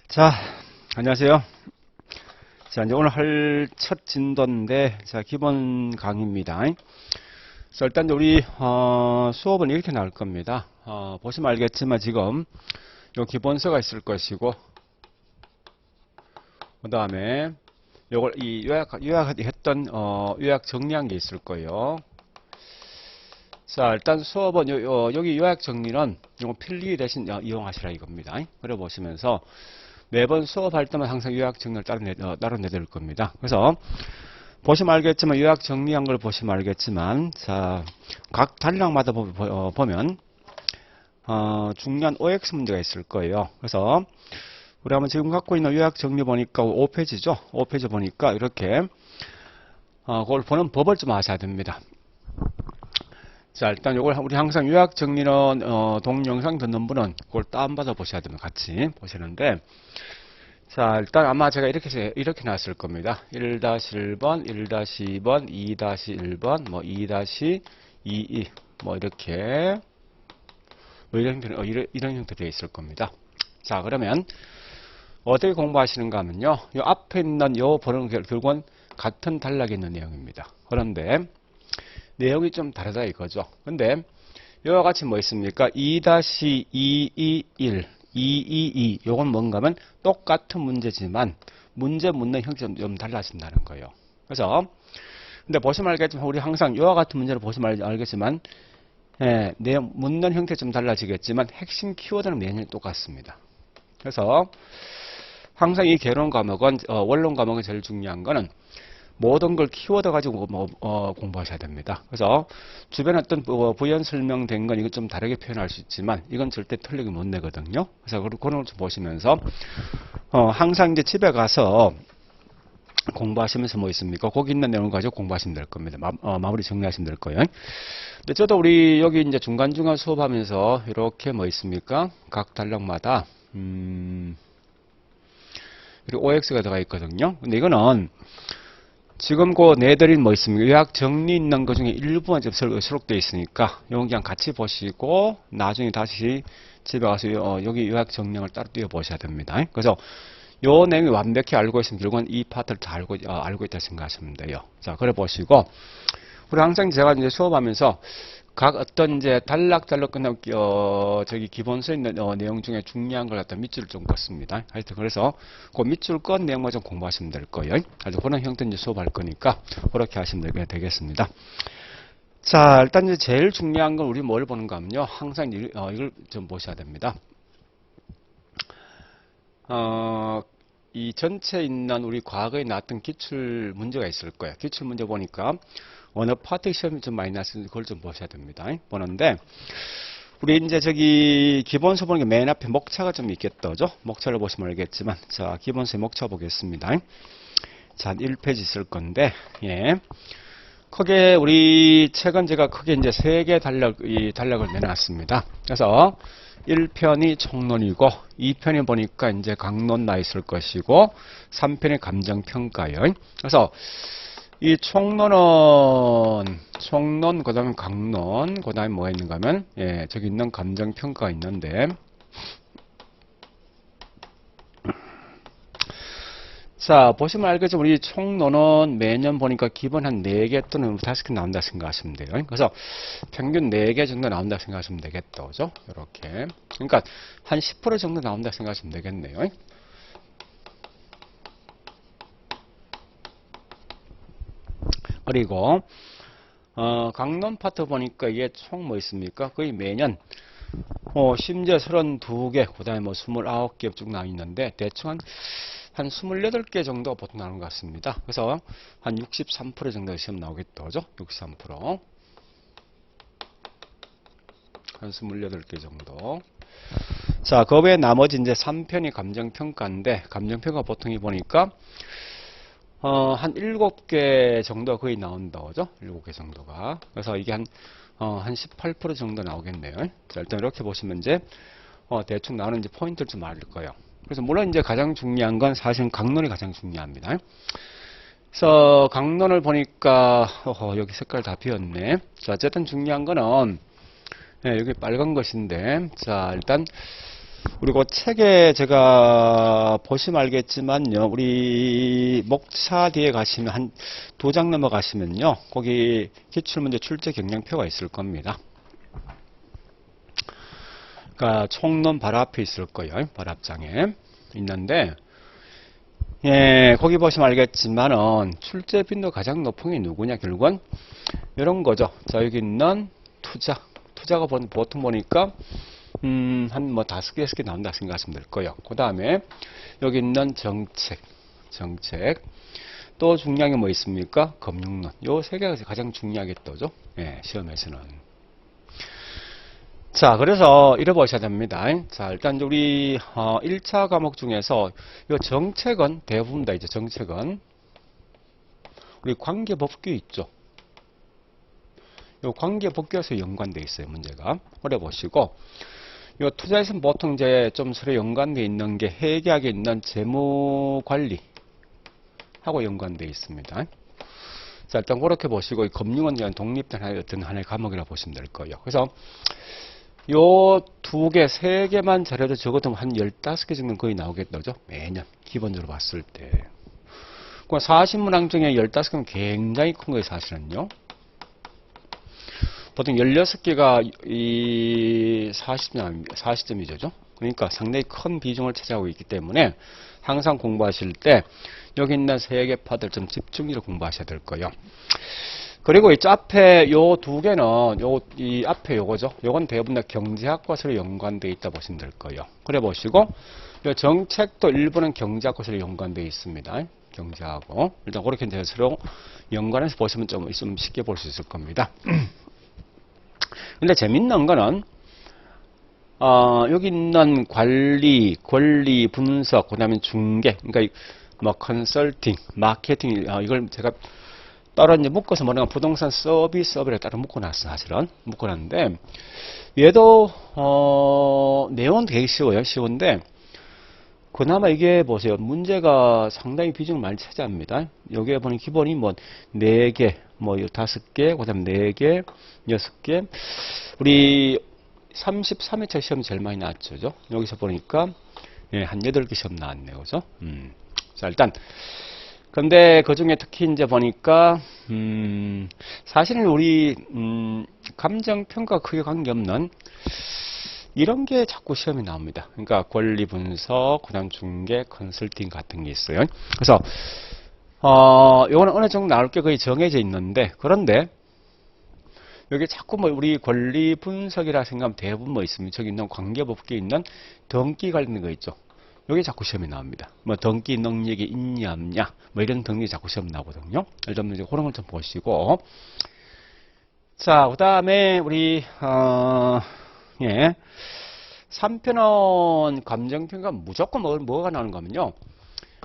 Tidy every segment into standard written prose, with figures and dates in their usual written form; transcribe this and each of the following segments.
자, 안녕하세요. 자, 이제 오늘 할 첫 진도인데, 자, 기본 강의입니다. 자, 일단 우리, 수업은 이렇게 나올 겁니다. 보시면 알겠지만 지금, 요 기본서가 있을 것이고, 그 다음에, 요걸, 요약했던, 요약 정리한 게 있을 거예요. 자, 일단 수업은, 여기 요약 정리는, 요거 필기 대신 이용하시라 이겁니다. 그래 보시면서, 매번 수업할 때만 항상 요약 정리를 따로 내드릴 겁니다. 그래서 보시면 알겠지만 요약 정리한 걸 보시면 알겠지만 자, 각 단락마다 보면 중요한 OX 문제가 있을 거예요. 그래서 우리 한번 지금 갖고 있는 요약 정리 보니까 5페이지죠. 5페이지 보니까 이렇게 그걸 보는 법을 좀 아셔야 됩니다. 자, 일단 이걸 우리 항상 요약 정리는 동영상 듣는 분은 그걸 다운받아 보셔야 됩니다. 같이 보시는데 자, 일단 아마 제가 이렇게 나왔을 겁니다. 1-1번, 1-2번, 2-1번, 뭐 2-22, 뭐 이렇게 뭐 이런 형태로 되어 있을 겁니다. 자, 그러면 어떻게 공부하시는가 하면요. 이 앞에 있는 요 번호는 결국은 같은 단락에 있는 내용입니다. 그런데 내용이 좀 다르다 이거죠. 근데 이와 같이 뭐 있습니까? 2-221, 222 요건 뭔가 하면 똑같은 문제지만 문제 묻는 형태가 좀 달라진다는 거예요. 그래서 근데 보시면 알겠지만 우리 항상 이와 같은 문제를 보시면 알겠지만 내용 묻는 형태 좀 달라지겠지만 핵심 키워드는 매년 똑같습니다. 그래서 항상 이 개론 과목은 원론 과목은 제일 중요한 거는 모든 걸 키워드 가지고 공부하셔야 됩니다. 그래서 주변에 어떤 부연 설명된 건 이거 좀 다르게 표현할 수 있지만 이건 절대 틀리게 못 내거든요. 그래서 그런 걸 좀 보시면서 항상 이제 집에 가서 공부하시면서 뭐 있습니까? 거기 있는 내용을 가지고 공부하시면 될 겁니다. 마무리 정리하시면 될 거예요. 근데 저도 우리 여기 이제 중간중간 수업하면서 이렇게 뭐 있습니까? 각 단락마다 이렇게 OX가 들어가 있거든요. 근데 이거는 지금 내드린 뭐 있습니까? 요약 정리 있는 것 중에 일부만 좀 수록되어 있으니까 이건 그냥 같이 보시고 나중에 다시 집에 가서 여기 요약 정리를 따로 띄워 보셔야 됩니다. 그래서 요 내용이 완벽히 알고 있으면 결국은 이 파트를 다 알고 있다 생각하시면 돼요. 자, 그래 보시고 우리 항상 제가 이제 수업하면서 각 어떤 이제 단락단락 끝나고 저기 기본서에 있는 내용 중에 중요한 걸 갖다 밑줄을 좀 껐습니다. 하여튼 그래서 그 밑줄 건 내용만 좀 공부하시면 될 거예요. 아주 그런 형태 이제 수업할 거니까 그렇게 하시면 되겠습니다. 자, 일단 이제 제일 중요한 건 우리 뭘 보는가 하면요. 항상 이걸 좀 보셔야 됩니다. 이 전체에 있는 우리 과거에 나왔던 기출 문제가 있을 거예요. 기출 문제 보니까 어느 파트 시험이 좀 많이 났는지 그걸 좀 보셔야 됩니다. 보는데 우리 이제 저기 기본서 보는 게 맨 앞에 목차가 좀 있겠죠. 목차를 보시면 알겠지만 자, 기본서의 목차 보겠습니다. 자, 1페이지 있을 건데 크게 우리 책은 제가 크게 이제 3개 단락을 내놨습니다. 그래서 1편이 총론이고 2편이 보니까 이제 강론 나 있을 것이고 3편이 감정평가요. 그래서 이 총론 그 다음에 강론 그 다음에 뭐가 있는가 하면 저기 있는 감정평가가 있는데 자, 보시면 알겠지만 우리 총론은 매년 보니까 기본 한 4개 또는 5개 나온다 생각하시면 돼요. 그래서 평균 4개 정도 나온다 생각하시면 되겠다. 그죠? 이렇게. 그러니까 한 10% 정도 나온다 생각하시면 되겠네요. 그리고 강론 파트 보니까 이게 총 뭐 있습니까? 거의 매년 심지어 32개, 그 다음에 뭐 29개 쭉 나와 있는데 대충 한 28개 정도 보통 나오는 것 같습니다. 그래서 한 63% 정도 시험 나오겠다. 그죠? 63%. 한 28개 정도. 자, 그 외에 나머지 이제 3편이 감정평가인데, 감정평가 보통이 보니까, 한 7개 정도 거의 나온다. 그죠? 7개 정도가. 그래서 이게 한 18% 정도 나오겠네요. 자, 일단 이렇게 보시면 이제, 대충 나오는 이제 포인트를 좀 알 거예요. 그래서 물론 이제 가장 중요한 건 사실은 강론이 가장 중요합니다. 그래서 강론을 보니까 여기 색깔 다 비었네. 자, 어쨌든 중요한 거는 여기 빨간 것인데 자, 일단 그리고 책에 제가 보시면 알겠지만요. 우리 목차 뒤에 가시면 한 2장 넘어가시면요. 거기 기출문제 출제 경량표가 있을 겁니다. 그러니까 총론 바로 앞에 있을 거예요. 바로 앞장에 있는데 예, 거기 보시면 알겠지만은 출제 빈도 가장 높은 게 누구냐? 결국은 이런 거죠. 자, 여기 있는 투자가 보통 보니까 한 뭐 5개, 6개 나온다 생각하시면 될 거예요. 그 다음에 여기 있는 정책. 또 중요한 게 뭐 있습니까? 금융론. 요 3개가 가장 중요하게 떠죠. 예, 시험에서는. 자, 그래서 이래 보셔야 됩니다. 자, 일단 우리 1차 과목 중에서 요 정책은 대부분 다 이제 정책은 우리 관계법규 있죠. 요 관계법규에서 연관되어 있어요, 문제가. 그래 보시고 요 투자에서는 보통 이제 좀 서로 연관되어 있는 게 회계학에 있는 재무관리 하고 연관되어 있습니다. 자, 일단 그렇게 보시고 이 금융은 그냥 독립된 어떤 하나의 과목이라 보시면 될 거예요. 그래서 요 2개, 3개만 잘해도 적어도 한 15개 정도는 거의 나오겠죠. 매년 기본적으로 봤을 때. 그 40문항 중에 15개는 굉장히 큰 거예요, 사실은요. 보통 16개가 이 40점이죠. 그러니까 상당히 큰 비중을 차지하고 있기 때문에 항상 공부하실 때 여기 있는 3개 파들 좀 집중적으로 공부하셔야 될 거예요. 그리고 이 앞에 요 2개는 이 앞에 요거죠. 요건 대부분 다 경제학과 서로 연관되어 있다 보시면 될 거예요. 그래 보시고 요 정책도 일부는 경제학과 서로 연관되어 있습니다. 경제하고 일단 그렇게 이제 서로 연관해서 보시면 좀 쉽게 볼 수 있을 겁니다. 근데 재밌는 거는 여기 있는 관리, 권리, 분석, 그 다음에 중개, 그러니까 뭐 컨설팅, 마케팅, 이걸 제가 따로 이제 묶어서 뭐냐면 부동산 서비스업에 따로 묶어놨어, 사실은 묶어놨는데 얘도 내용은 되게 쉬운데 그나마 이게 보세요, 문제가 상당히 비중을 많이 차지합니다. 여기에 보니 기본이 뭐 4개, 뭐 5개, 그 다음 4개, 6개. 우리 33회차 시험 제일 많이 나왔죠. 여기서 보니까 예, 한 8개 시험 나왔네요. 그죠? 자, 일단 근데 그 중에 특히 이제 보니까 사실은 우리 감정평가 크게 관계없는 이런 게 자꾸 시험에 나옵니다. 그러니까 권리 분석, 그다음 중개, 컨설팅 같은 게 있어요. 그래서 요거는 어느 정도 나올 게 거의 정해져 있는데, 그런데 여기 자꾸 뭐 우리 권리 분석이라 생각하면 대부분 뭐 있습니다. 저기 있는 관계법규에 있는 등기 관련된 거 있죠. 여기 자꾸 시험에 나옵니다. 뭐 등기 능력이 있냐 없냐 뭐 이런 등록이 자꾸 시험 나오거든요. 일단 이제 그런 걸 좀 보시고, 자, 그다음에 우리 예. 3편은 감정평가 무조건 뭐가 나오는 거면요.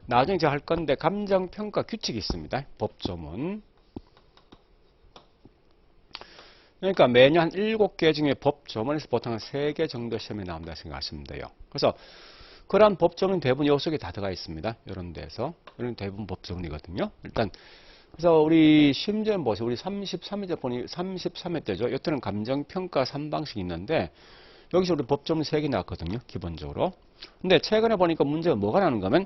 나중에 제가 할 건데 감정평가 규칙이 있습니다. 법조문. 그러니까 매년 한 7개 중에 법조문에서 보통 한 3개 정도 시험에 나온다 생각하시면 돼요. 그래서 그런 법조문 대부분 요 속에 다 들어가 있습니다. 이런 데서. 이런 대부분 법조문이거든요. 일단 그래서 우리 시험지는 보세요. 우리 33회 보니 33회 때죠. 이때는 감정평가 3방식이 있는데 여기서 우리 법조문 3개 나왔거든요. 기본적으로. 근데 최근에 보니까 문제가 뭐가 나는가 하면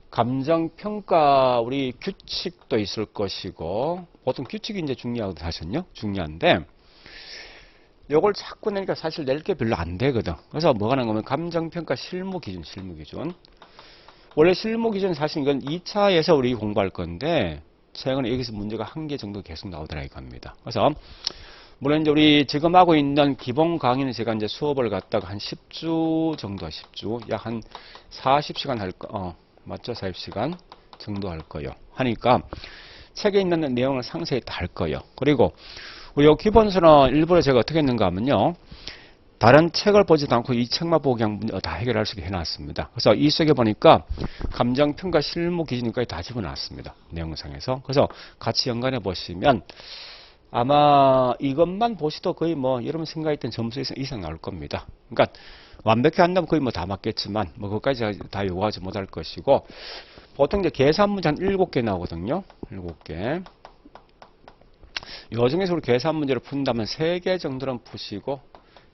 감정평가 우리 규칙도 있을 것이고 보통 규칙이 이제 중요하거든요. 사실은요. 중요한데 요걸 자꾸 내니까 사실 낼 게 별로 안 되거든. 그래서 뭐가 나는가 하면 감정평가 실무기준. 원래 실무기준 사실 이건 2차에서 우리 공부할 건데 최근에 여기서 문제가 1개 정도 계속 나오더라 이겁니다. 그래서 물론 이제 우리 지금 하고 있는 기본 강의는 제가 이제 수업을 갖다가 한 10주 정도, 10주, 약 한 40시간 할 거, 맞죠? 40시간 정도 할 거예요. 하니까 책에 있는 내용을 상세히 다 할 거예요. 그리고 우리 요 기본서는 일부러 제가 어떻게 했는가 하면요. 다른 책을 보지도 않고 이 책만 보고 그냥 다 해결할 수 있게 해놨습니다. 그래서 이 속에 보니까 감정평가 실무 기준까지 다 집어놨습니다. 내용상에서. 그래서 같이 연관해 보시면 아마 이것만 보시도 거의 뭐 여러분 생각했던 점수 이상 나올 겁니다. 그러니까 완벽히 한다면 거의 뭐 다 맞겠지만 뭐 그것까지 다 요구하지 못할 것이고 보통 이제 계산 문제 한 7개 나오거든요. 7개. 요 중에서 우리 계산 문제를 푼다면 3개 정도는 푸시고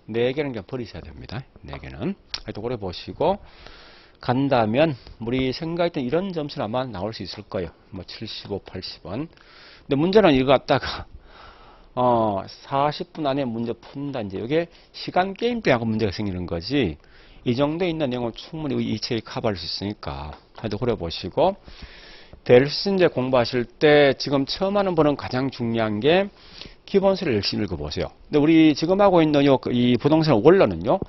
4개는 그냥 버리셔야 됩니다. 4개는. 하여튼 오래 보시고 간다면 우리 생각했던 이런 점수는 아마 나올 수 있을 거예요. 뭐 75, 80원. 근데 문제는 이거 갖다가 40분 안에 문제 푼다. 이제 이게 시간 게임 때하고 문제가 생기는 거지. 이 정도에 있는 내용을 충분히 이 책이 커버할 수 있으니까 하여튼 오래 보시고 델스 이제 공부하실 때 지금 처음 하는 분은 가장 중요한 게 기본서를 열심히 읽어보세요. 근데 우리 지금 하고 있는 이 부동산 원론은요.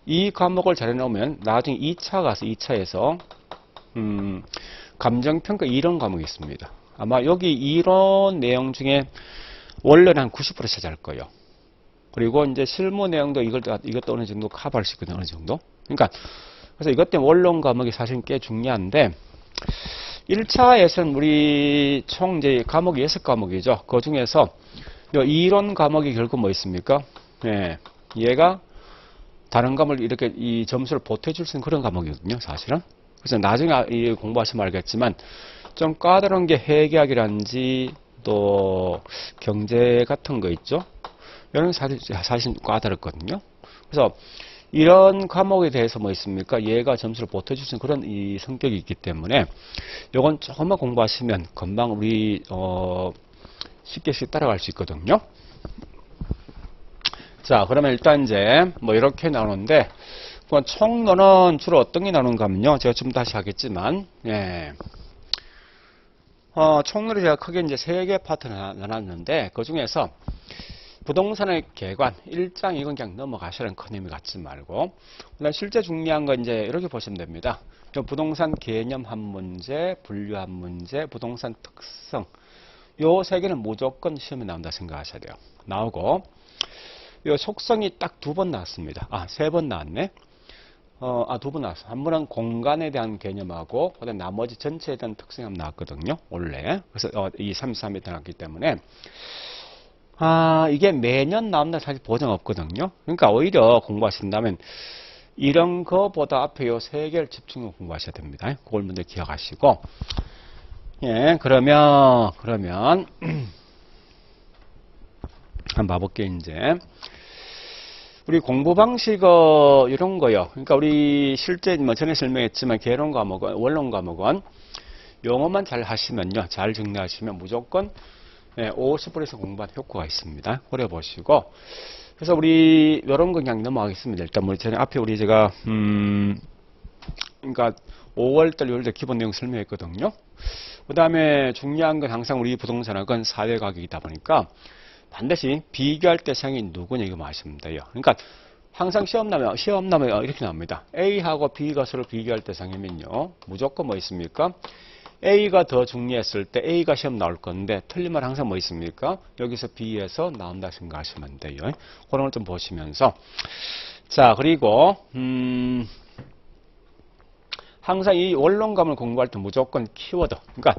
이 과목을 잘 해놓으면 나중에 2차 가서 2차에서 감정평가 이론 과목이 있습니다. 아마 여기 이론 내용 중에 원래는 한 90% 차지할 거예요. 그리고 이제 실무 내용도 이것도 어느 정도 커버할 수 있거든요. 어느 정도. 그러니까 그래서 이것 때문에 원론 과목이 사실 꽤 중요한데 1차에서는 우리 총 이제 과목이 6과목이죠. 그 중에서 이론 과목이 결국 뭐 있습니까? 예. 얘가 다른 과목을 이렇게 이 점수를 보태줄 수 있는 그런 과목이거든요. 사실은. 그래서 나중에 공부하시면 알겠지만 좀 까다로운 게 회계학이라든지 또 경제 같은 거 있죠. 이런 게 사실 까다롭거든요. 그래서 이런 과목에 대해서 뭐 있습니까? 얘가 점수를 보태줄 수 있는 그런 이 성격이 있기 때문에 요건 조금만 공부하시면 금방 우리 쉽게 따라갈 수 있거든요. 자, 그러면 일단 이제 뭐 이렇게 나오는데 총론은 주로 어떤 게 나오는가 하면요. 제가 좀 다시 하겠지만 예. 총론을 제가 크게 이제 3개 파트를 나눴는데 그 중에서 부동산의 개관 1장 이건 그냥 넘어가시라는 큰 의미 갖지 말고 그다음 실제 중요한 건 이제 이렇게 보시면 됩니다. 부동산 개념 한 문제, 분류 한 문제, 부동산 특성 요 3개는 무조건 시험에 나온다 생각하셔야 돼요. 나오고 요 속성이 딱 2번 나왔습니다. 3번 나왔네. 2번 나왔어. 한 번은 공간에 대한 개념하고 그다음 나머지 전체에 대한 특성이 한번 나왔거든요. 원래. 그래서 이 33에 나왔기 때문에 이게 매년 나온다 사실 보장 없거든요. 그러니까 오히려 공부하신다면 이런 거보다 앞에 요 3개를 집중해서 공부하셔야 됩니다. 그걸 먼저 기억하시고 예, 그러면 한번 봐볼게요. 이제 우리 공부 방식 이런 거요. 그러니까 우리 실제 뭐 전에 설명했지만 개론 과목은 원론 과목은 용어만 잘 하시면요, 잘 정리하시면 무조건 50%에서 공부한 효과가 있습니다. 고려 보시고 그래서 우리 이런 거 그냥 넘어가겠습니다. 일단 뭐 전에 앞에 우리 제가 그러니까 5월달 6월달 기본 내용 설명했거든요. 그 다음에 중요한 건 항상 우리 부동산학은 사회 가격이다 보니까 반드시 비교할 대상이 누구냐 이거 아시면 돼요. 그러니까 항상 시험 나면 이렇게 나옵니다. A하고 B 것으로 비교할 대상이면요. 무조건 뭐 있습니까? A가 더 중요했을 때 A가 시험 나올 건데 틀린 말 항상 뭐 있습니까? 여기서 B에서 나온다 생각하시면 돼요. 그런 걸 좀 보시면서 자 그리고 항상 이 원론감을 공부할 때 무조건 키워드 그러니까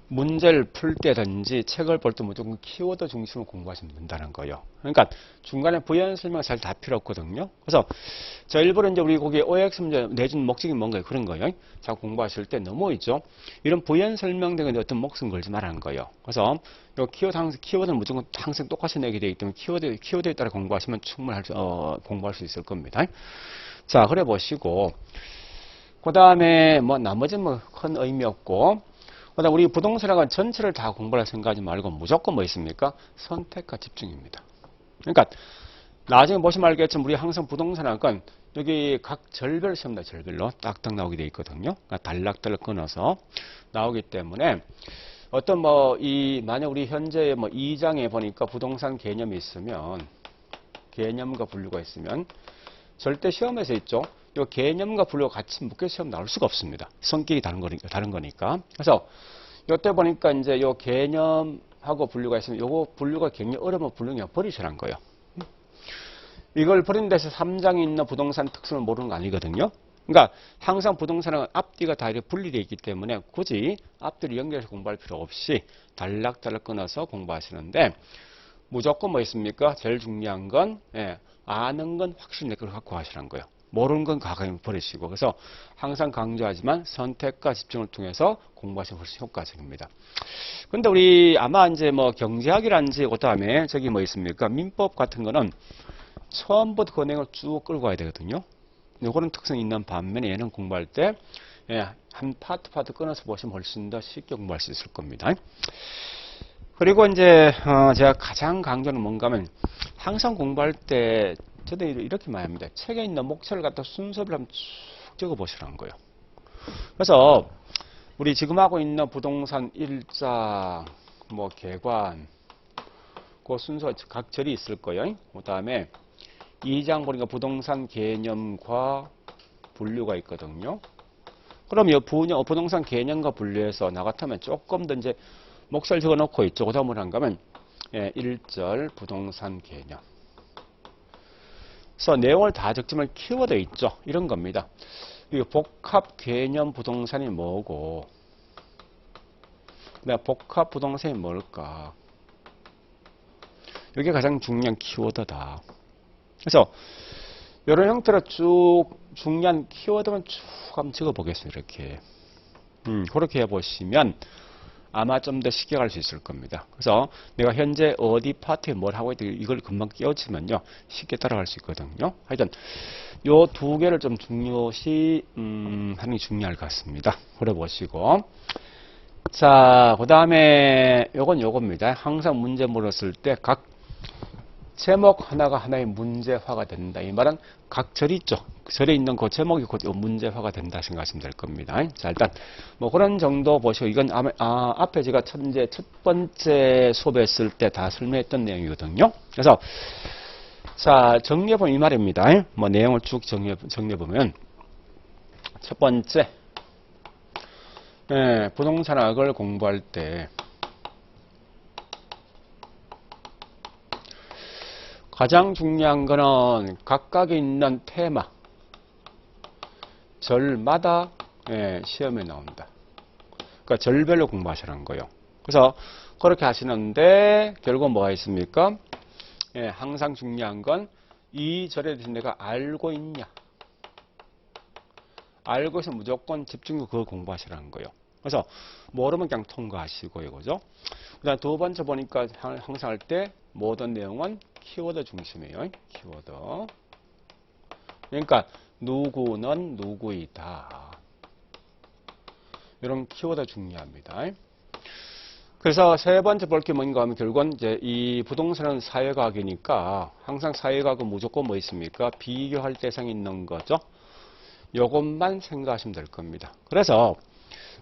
문제를 풀 때든지 책을 볼 때 무조건 키워드 중심으로 공부하시면 된다는 거예요. 그러니까 중간에 부연 설명 잘 다 필요 없거든요. 그래서 저 일부러 이제 우리 거기 OX 문제 내준 목적이 뭔가요? 그런 거예요. 자 공부하실 때 너무 있죠. 이런 부연 설명 등은 어떤 목숨 걸지 말라는 거예요. 그래서 요 키워드는 무조건 항상 똑같이 내게 되기 때문에 키워드에 따라 공부하시면 충분히 공부할 수 있을 겁니다. 자 그래 보시고 그 다음에 뭐 나머지는 뭐 큰 의미 없고. 그다음 우리 부동산학은 전체를 다 공부할 생각하지 말고 무조건 뭐 있습니까? 선택과 집중입니다. 그러니까 나중에 보시면 알겠지만 우리 항상 부동산학은 여기 각 절별 시험다 절별로 딱딱 나오게 돼 있거든요. 그러니까 단락단락 끊어서 나오기 때문에 어떤 만약 우리 현재 2장에 보니까 부동산 개념이 있으면 개념과 분류가 있으면 절대 시험에서 있죠. 이 개념과 분류가 같이 묶여 시험 나올 수가 없습니다. 성격이 다른 거니까. 그래서 이때 보니까 이제 요 개념하고 분류가 있으면 요거 분류가 굉장히 어려우면 분류 그냥 버리시라는 거예요. 이걸 버린 데서 3장에 있는 부동산 특성을 모르는 거 아니거든요. 그러니까 항상 부동산은 앞뒤가 다 이렇게 분리되어 있기 때문에 굳이 앞뒤를 연결해서 공부할 필요 없이 단락단락 끊어서 공부하시는데 무조건 뭐 있습니까? 제일 중요한 건 아는 건 확실히 내 걸 갖고 하시라는 거예요. 모르는 건 과감히 버리시고 그래서 항상 강조하지만 선택과 집중을 통해서 공부하시면 훨씬 효과적입니다. 근데 우리 아마 이제 경제학이라든지 그다음에 저기 뭐 있습니까? 민법 같은 거는 처음부터 그 내용을 쭉 끌고 가야 되거든요. 요거는 특성이 있는 반면에 얘는 공부할 때, 예, 한 파트 끊어서 보시면 훨씬 더 쉽게 공부할 수 있을 겁니다. 그리고 이제, 제가 가장 강조는 뭔가 하면, 항상 공부할 때, 저도 이렇게 말합니다. 책에 있는 목차를 갖다 순서를 한번 쭉 적어 보시라는 거예요. 그래서, 우리 지금 하고 있는 부동산 1장, 뭐, 개관, 그 순서 각 절이 있을 거예요. 그 다음에 2장 보니까 부동산 개념과 분류가 있거든요. 그럼 이 부동산 개념과 분류에서 나 같으면 조금 더 이제 목차를 적어 놓고 있죠. 그 다음을 한가면 1절 부동산 개념. 그래서 내용을 다 적지만 키워드 있죠. 이런 겁니다. 이 복합 개념 부동산이 뭐고, 내가 복합 부동산이 뭘까? 이게 가장 중요한 키워드다. 그래서 이런 형태로 쭉 중요한 키워드만 쭉 한번 적어 보겠습니다. 이렇게 그렇게 해보시면 아마 좀 더 쉽게 갈 수 있을 겁니다. 그래서 내가 현재 어디 파트에 뭘 하고 있다 이걸 금방 깨우치면요 쉽게 따라갈 수 있거든요. 하여튼 요 두 개를 좀 중요시 하는 게 중요할 것 같습니다. 그래 보시고, 자, 그 다음에 요겁니다. 항상 문제 물었을 때 각 제목 하나가 하나의 문제화가 된다. 이 말은 각 절이 있죠. 그 절에 있는 그 제목이 곧 문제화가 된다 생각하시면 될 겁니다. 자, 일단 뭐 그런 정도 보시고, 이건 앞에 제가 첫 번째 수업했을 때 다 설명했던 내용이거든요. 그래서 자, 정리해보면 이 말입니다. 뭐 내용을 쭉 정리해보면, 첫 번째, 부동산학을 공부할 때 가장 중요한 거는 각각에 있는 테마, 절마다 시험에 나온다. 그러니까 절별로 공부하시라는 거예요. 그래서 그렇게 하시는데 결국 뭐가 있습니까? 항상 중요한 건 이 절에 대해서 내가 알고 있냐. 알고 있으면 무조건 집중해서 그걸 공부하시라는 거예요. 그래서 모르면 그냥 통과하시고요. 그죠? 그 다음 두 번째 보니까 항상 할 때 모든 내용은 키워드 중심이에요. 키워드. 그러니까 누구는 누구이다. 이런 키워드 중요합니다. 그래서 세 번째 볼 게 뭔가 하면 결국은 이제 이 부동산은 사회과학이니까 항상 사회과학은 무조건 뭐 있습니까? 비교할 대상이 있는 거죠. 요것만 생각하시면 될 겁니다. 그래서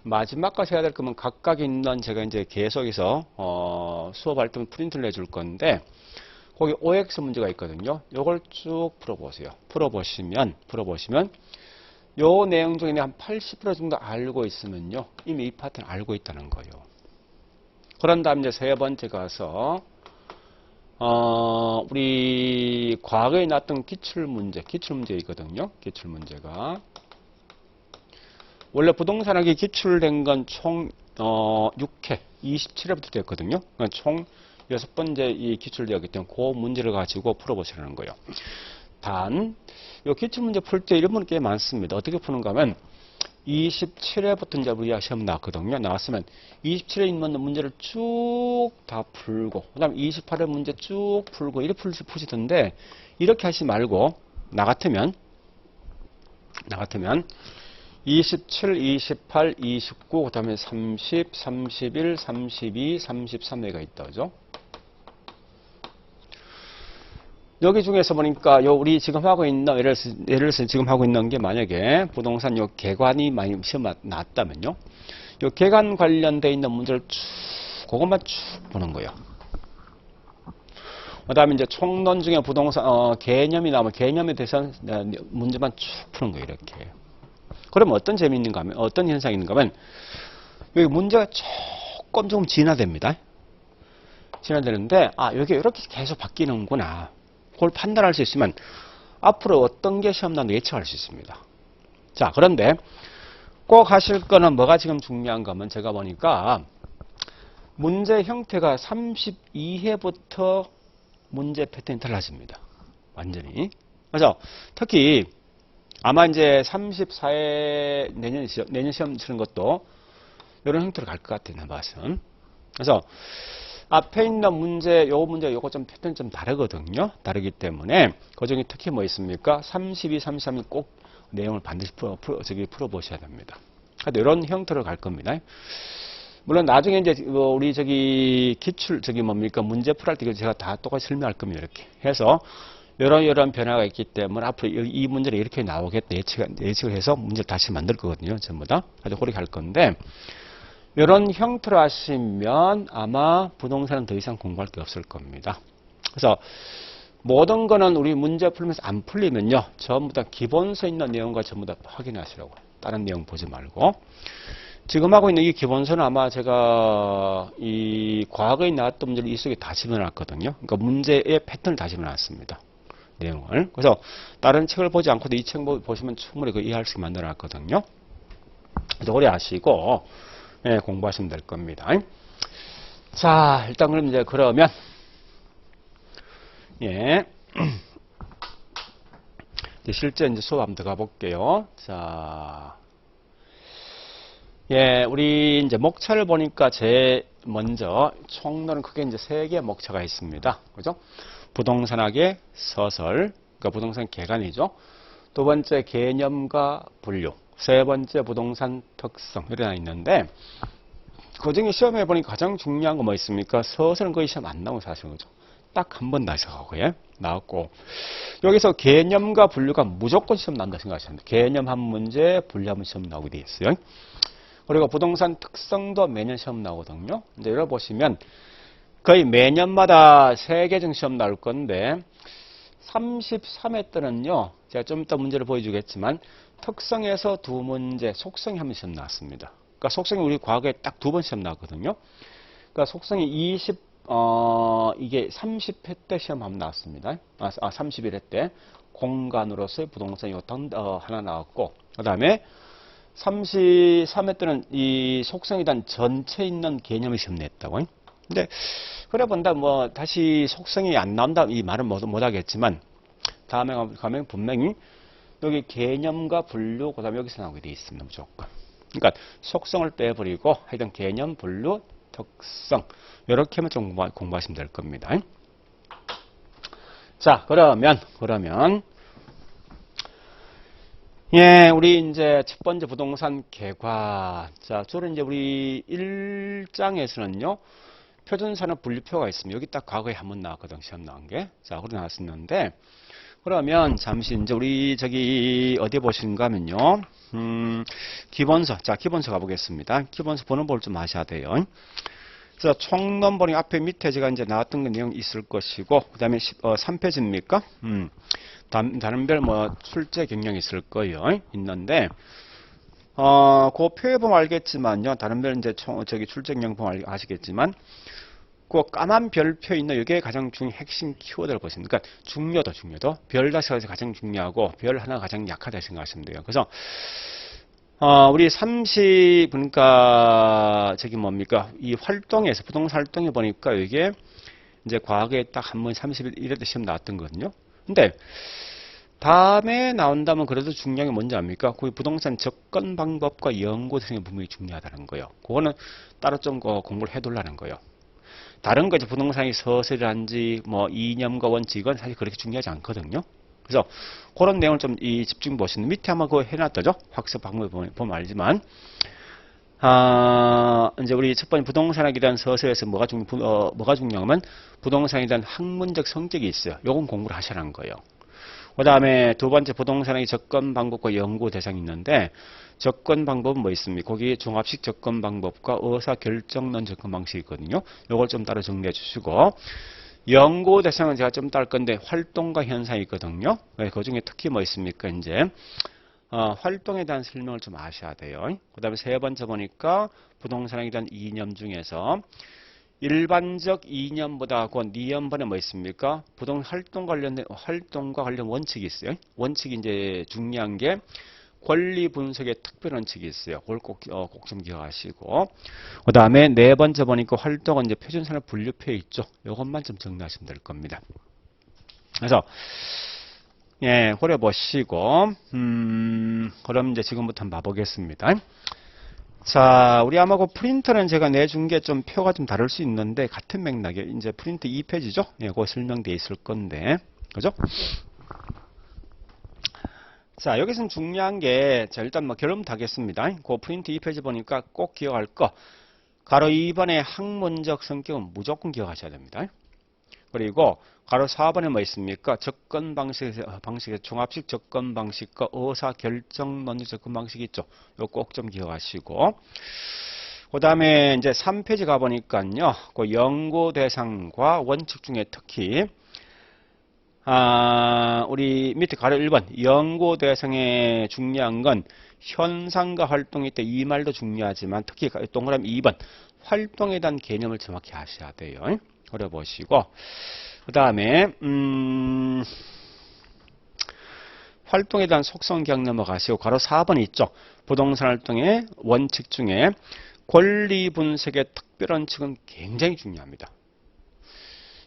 마지막까지 해야 될 거면 각각 있는 제가 이제 계속해서 수업할 때 프린트를 내줄 건데 거기 OX 문제가 있거든요. 요걸 쭉 풀어보세요. 풀어보시면 요 내용 중에 한 80% 정도 알고 있으면요 이미 이 파트는 알고 있다는 거예요. 그런 다음 이제 세 번째 가서 우리 과거에 나왔던 기출문제 있거든요. 기출문제가 원래 부동산학이 기출된 건 총 6회 27회부터 됐거든요. 그러니까 총 6번째 이 기출되었기 때문에 그 문제를 가지고 풀어보시라는 거예요. 단, 이 기출문제 풀 때 이런 분 꽤 많습니다. 어떻게 푸는가 하면 27회부터 이제 우리가 시험 나왔거든요. 나왔으면 27회 있는 문제를 쭉 다 풀고, 그 다음에 28회 문제 쭉 풀고, 이렇게 푸시던데, 이렇게 하지 말고, 나 같으면 27, 28, 29, 그 다음에 30, 31, 32, 33회가 있다. 그죠? 여기 중에서 보니까 요 우리 지금 하고 있는 예를 들어서 지금 하고 있는 게 만약에 부동산 요 개관이 많이 시험 나왔다면요. 요 개관 관련돼 있는 문제를 쭉 그것만 쭉 보는 거예요. 그다음에 이제 총론 중에 부동산 개념이 나오면 개념에 대해서 문제만 쭉 푸는 거예요. 이렇게. 그러면 어떤 재미있는가 하면 어떤 현상이 있는가 하면 여기 문제가 조금 진화됩니다. 진화되는데 여기 이렇게 계속 바뀌는구나. 그걸 판단할 수 있으면 앞으로 어떤 게 시험 나오는지 예측할 수 있습니다. 자, 그런데 꼭 하실 거는 뭐가 지금 중요한가 하면 제가 보니까 문제 형태가 32회부터 문제 패턴이 달라집니다. 완전히. 그래서 특히 아마 이제 34회 내년 시험 치는 것도 이런 형태로 갈 것 같아요. 봐서는. 그래서 앞에 있는 문제, 요거 좀 패턴이 좀 다르거든요. 다르기 때문에, 그 중에 특히 뭐 있습니까? 32, 33이 꼭 내용을 반드시 풀어보셔야 됩니다. 하여튼 이런 형태로 갈 겁니다. 물론 나중에 이제 우리 기출, 문제 풀할 때 제가 다 똑같이 설명할 겁니다. 이렇게 해서, 이런 변화가 있기 때문에 앞으로 이 문제를 이렇게 나오겠다 예측을 해서 문제를 다시 만들 거거든요. 전부 다. 아주 그렇게 할 건데, 이런 형태로 하시면 아마 부동산은 더 이상 공부할 게 없을 겁니다. 그래서 모든 거는 우리 문제 풀면서 안 풀리면요. 전부 다 기본서에 있는 내용과 전부 다 확인하시라고. 다른 내용 보지 말고. 지금 하고 있는 이 기본서는 아마 제가 이 과거에 나왔던 문제를 이 속에 다 집어넣었거든요. 그러니까 문제의 패턴을 다 집어넣었습니다. 내용을. 그래서 다른 책을 보지 않고도 이 책 보시면 충분히 이해할 수 있게 만들어놨거든요. 그래서 오래 하시고 예, 공부하시면 될 겁니다. 자, 일단 그럼 이제 그러면 예. 이제 실제 이제 수업 한번 들어가 볼게요. 자. 예, 우리 이제 목차를 보니까 먼저 총론은 크게 이제 3개의 목차가 있습니다. 그죠? 부동산학의 서설, 그러니까 부동산 개관이죠. 두 번째 개념과 분류, 세 번째 부동산 특성 이렇게 있는데 그 중에 시험에 보니까 가장 중요한 거 뭐 있습니까? 서설은 거의 시험 안 나오고 사실은 그죠? 딱 한 번 나서고 예? 나왔고 여기서 개념과 분류가 무조건 시험 난다 생각하시면 돼요. 개념 한 문제, 분류 한 문제 시험 나오게 돼 있어요. 그리고 부동산 특성도 매년 시험 나오거든요. 이제 열어보시면 거의 매년마다 3개 정도 시험 나올 건데 33회 때는요. 제가 좀 이따 문제를 보여주겠지만 특성에서 2문제, 속성이 한 번 시험 나왔습니다. 그러니까 속성이 우리 과거에 딱 2번 시험 나왔거든요. 그러니까 속성이 이게 30회 때 시험 한번 나왔습니다. 31회 때 공간으로서의 부동산이 하나 나왔고 그 다음에 33회 때는 이 속성에 대한 전체 있는 개념을 시험 냈다고. 근데 그래 본다 뭐 다시 속성이 안 나온다 이 말은 못 하겠지만 다음에 가면 분명히 여기 개념과 분류 그다음에 여기서 나오게 돼 있습니다. 무조건. 그러니까 속성을 빼버리고 하여튼 개념, 분류, 특성 이렇게만 좀 공부하시면 될 겁니다. 자 그러면 예, 우리 이제 첫 번째 부동산 개관. 자, 주로 이제 우리 1장에서는요, 표준산업 분류표가 있습니다. 여기 딱 과거에 한 번 나왔거든, 시험 나온 게. 자, 그래 나왔었는데, 그러면 잠시 이제 우리 어디 보시는가 하면요, 기본서. 자, 기본서 가보겠습니다. 기본서 보는 볼 좀 아셔야 돼요. 그래서 총론본이 앞에 밑에 제가 이제 나왔던 그 내용 있을 것이고, 그 다음에 3페이지입니까? 다른 별 출제 경향이 있을 거예요. 있는데, 그 표에 보면 알겠지만요. 다른 별 이제 출제 경향 보면 아시겠지만, 그 까만 별표 있는 이게 가장 핵심 키워드를 보시면, 그러니까 중요도. 별 자체가 가장 중요하고, 별 하나가 가장 약하다 생각하시면 돼요. 그래서, 우리 30, 그러니까, 이 활동에서, 부동산 활동에 보니까 이게, 이제 과거에 딱 한 번 31회 시험 나왔던 거거든요. 근데 다음에 나온다면 그래도 중요한 게 뭔지 압니까? 그 부동산 접근 방법과 연구 대상이 분명히 중요하다는 거예요. 그거는 따로 좀 공부를 해둘라는 거예요. 다른 거 이제 부동산이 서술이란지 이념과 원칙은 사실 그렇게 중요하지 않거든요. 그래서 그런 내용을 좀 집중 보시는 밑에 한번 그거 해놨다죠. 학습 방법을 보면 알지만 이제 우리 첫 번째 부동산학에 대한 서술에서 뭐가 중요하면 부동산에 대한 학문적 성격이 있어요. 요건 공부를 하시라는 거예요. 그 다음에 두 번째 부동산의 접근 방법과 연구 대상이 있는데 접근 방법은 뭐 있습니까? 거기 종합식 접근 방법과 의사결정론 접근 방식이 있거든요. 요걸 좀 따로 정리해 주시고 연구 대상은 제가 좀 따를 건데 활동과 현상이 있거든요. 그 중에 특히 뭐 있습니까? 이제 활동에 대한 설명을 좀 아셔야 돼요. 그 다음에 세 번째 보니까 부동산에 대한 이념 중에서 일반적 이념보다 그 니념번에 뭐 있습니까? 부동산 활동과 관련 원칙이 있어요. 원칙이 이제 중요한 게 권리 분석의 특별 원칙이 있어요. 그걸 꼭 좀 기억하시고. 그 다음에 네 번째 보니까 활동은 이제 표준산업 분류표에 있죠. 이것만 좀 정리하시면 될 겁니다. 그래서 예, 그래 보시고, 그럼 이제 지금부터 한번 봐보겠습니다. 자, 우리 아마 그 프린터는 제가 내준 게 좀 표가 좀 다를 수 있는데, 같은 맥락에, 이제 프린트 2페이지죠? 예, 그거 설명되어 있을 건데. 그죠? 자, 여기서는 중요한 게, 자, 일단 뭐 결론부터 하겠습니다. 그 프린트 2페이지 보니까 꼭 기억할 거. 가로 2번의 학문적 성격은 무조건 기억하셔야 됩니다. 그리고 가로 4번에 뭐 있습니까? 접근 방식의 종합식 접근 방식과 의사 결정 논리 접근 방식이 있죠. 이거 꼭 좀 기억하시고. 그 다음에 이제 3페이지 가보니까요. 그 연구 대상과 원칙 중에 특히 우리 밑에 가로 1번 연구 대상에 중요한 건 현상과 활동일 때 이 말도 중요하지만 특히 동그라미 2번 활동에 대한 개념을 정확히 아셔야 돼요. 그래 보시고 그 다음에 활동에 대한 속성 기억 넘어가시고 가로 4번 있죠. 부동산 활동의 원칙 중에 권리 분석의 특별 원칙은 굉장히 중요합니다.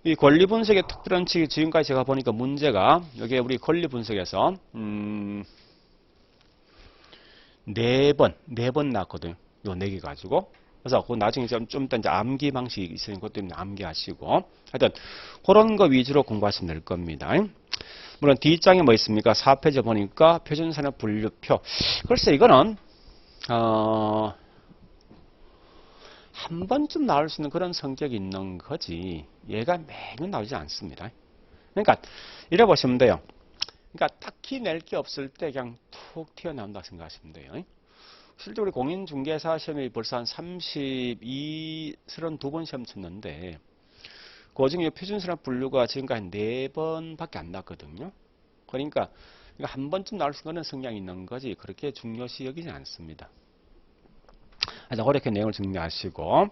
이 권리 분석의 특별 원칙이 지금까지 제가 보니까 문제가 여기에 우리 권리 분석에서 네 번 나왔거든요. 요 4개 가지고. 그래서 그 나중에 좀 이따 이제 암기 방식이 있으니까 그것 때문에 암기하시고 하여튼 그런 거 위주로 공부하시면 될 겁니다. 물론 D장에 뭐 있습니까? 4페이지 보니까 표준산업 분류표. 글쎄 이거는 한 번쯤 나올 수 있는 그런 성격이 있는 거지 얘가 매년 나오지 않습니다. 그러니까 이래 보시면 돼요. 그러니까 딱히 낼 게 없을 때 그냥 툭 튀어나온다 생각하시면 돼요. 실제 우리 공인중개사 시험이 벌써 한 32번 시험 쳤는데 그 중에 표준산업 분류가 지금까지 4번밖에 안 났거든요. 그러니까 한 번쯤 나올 수 있는 성향이 있는 거지 그렇게 중요시 여기지 않습니다. 자, 그렇게 내용을 정리하시고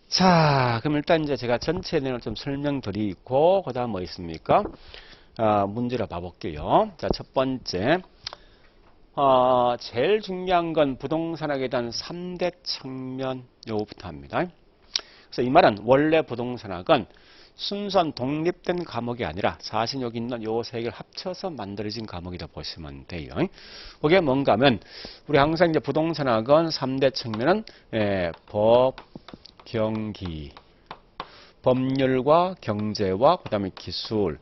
자, 그럼 일단 이제 제가 전체 내용을 좀 설명드리고 그 다음 뭐 있습니까? 문제를 봐볼게요. 자, 첫 번째 제일 중요한 건 부동산학에 대한 3대 측면 요거부터 합니다. 그래서 이 말은 원래 부동산학은 순수한 독립된 과목이 아니라 사실 여기 있는 요 3개를 합쳐서 만들어진 과목이다 보시면 돼요. 그게 뭔가 하면 우리 항상 이제 부동산학은 3대 측면은 법, 경기, 법률과 경제와 그다음에 기술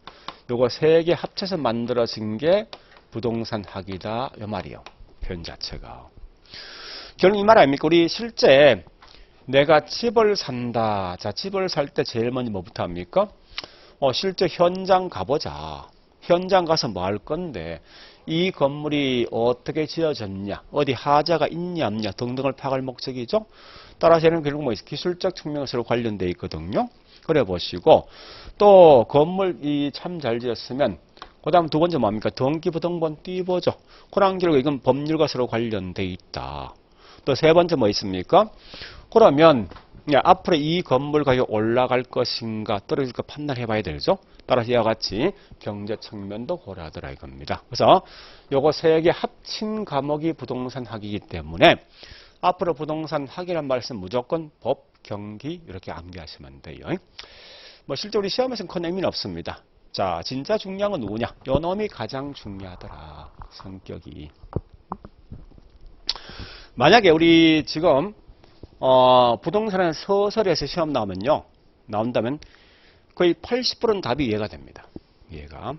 요거 3개 합쳐서 만들어진 게 부동산 학이다 이 말이에요. 표현 자체가. 결국 이 말 아닙니까? 우리 실제 내가 집을 산다. 자, 집을 살 때 제일 먼저 뭐부터 합니까? 실제 현장 가보자. 현장 가서 뭐 할 건데 이 건물이 어떻게 지어졌냐, 어디 하자가 있냐 없냐 등등을 파악할 목적이죠. 따라서 얘는 결국 뭐 기술적 측면으로 관련되어 있거든요. 그래 보시고 또 건물이 참 잘 지었으면 그 다음 두 번째 뭡니까? 등기부등본 띄워보죠. 그런 결국 이건 법률과 서로 관련돼 있다. 또 세 번째 뭐 있습니까? 그러면 앞으로 이 건물 가격 올라갈 것인가 떨어질까 판단해 봐야 되죠. 따라서 이와 같이 경제 측면도 고려하더라 이겁니다. 그래서 요거 3개 합친 과목이 부동산 학이기 때문에 앞으로 부동산 학이란 말씀 무조건 법, 경기 이렇게 암기하시면 돼요. 뭐 실제 우리 시험에서는 큰 의미는 없습니다. 자, 진짜 중요한 건 누구냐? 요 놈이 가장 중요하더라. 성격이. 만약에 우리 지금 부동산은 서술에서 시험 나온다면 거의 80%는 답이 이해가 됩니다. 이해가.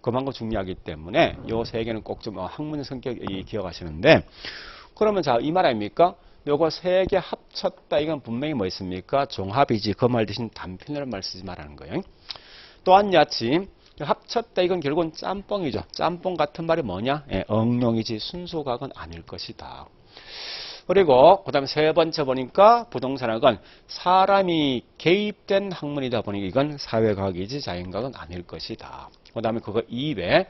그만큼 중요하기 때문에 요 3개는 꼭 좀 학문 성격이 기억하시는데 그러면 자, 이 말 아닙니까? 요거 3개 합쳤다 이건 분명히 뭐 있습니까? 종합이지. 그 말 대신 단편이라는 말 쓰지 말라는 거예요. 또한 야치 합쳤다 이건 결국은 짬뽕이죠. 짬뽕 같은 말이 뭐냐? 응용이지 순수각은 아닐 것이다. 그리고 그 다음에 세 번째 보니까 부동산학은 사람이 개입된 학문이다 보니 이건 사회과학이지 자연과학은 아닐 것이다. 그 다음에 그거 이외에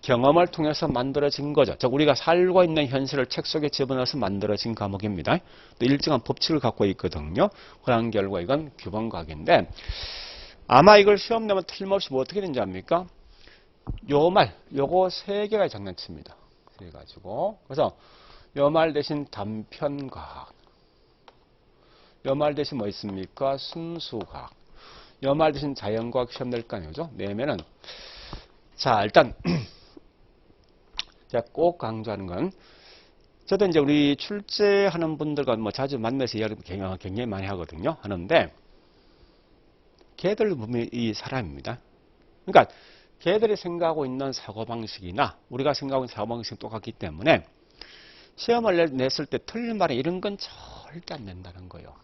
경험을 통해서 만들어진 거죠. 즉 우리가 살고 있는 현실을 책 속에 집어넣어서 만들어진 과목입니다. 또 일정한 법칙을 갖고 있거든요. 그런 결과 이건 규범과학인데 아마 이걸 시험 내면 틀림없이 뭐 어떻게 되는지 압니까? 요거 3개가 장난칩니다. 그래가지고 그래서 요 말 대신 단편과학, 요 말 대신 뭐 있습니까? 순수과학, 요 말 대신 자연과학 시험 낼 거 아니죠? 내면은 자 일단 제가 꼭 강조하는 건 저도 이제 우리 출제하는 분들과 뭐 자주 만나서 이야기 굉장히 많이 하거든요. 하는데, 걔들 보면 이 사람입니다. 그러니까, 걔들이 생각하고 있는 사고방식이나 우리가 생각하고 있는 사고방식이 똑같기 때문에 시험을 냈을 때 틀린 말에 이런 건 절대 안 낸다는 거예요.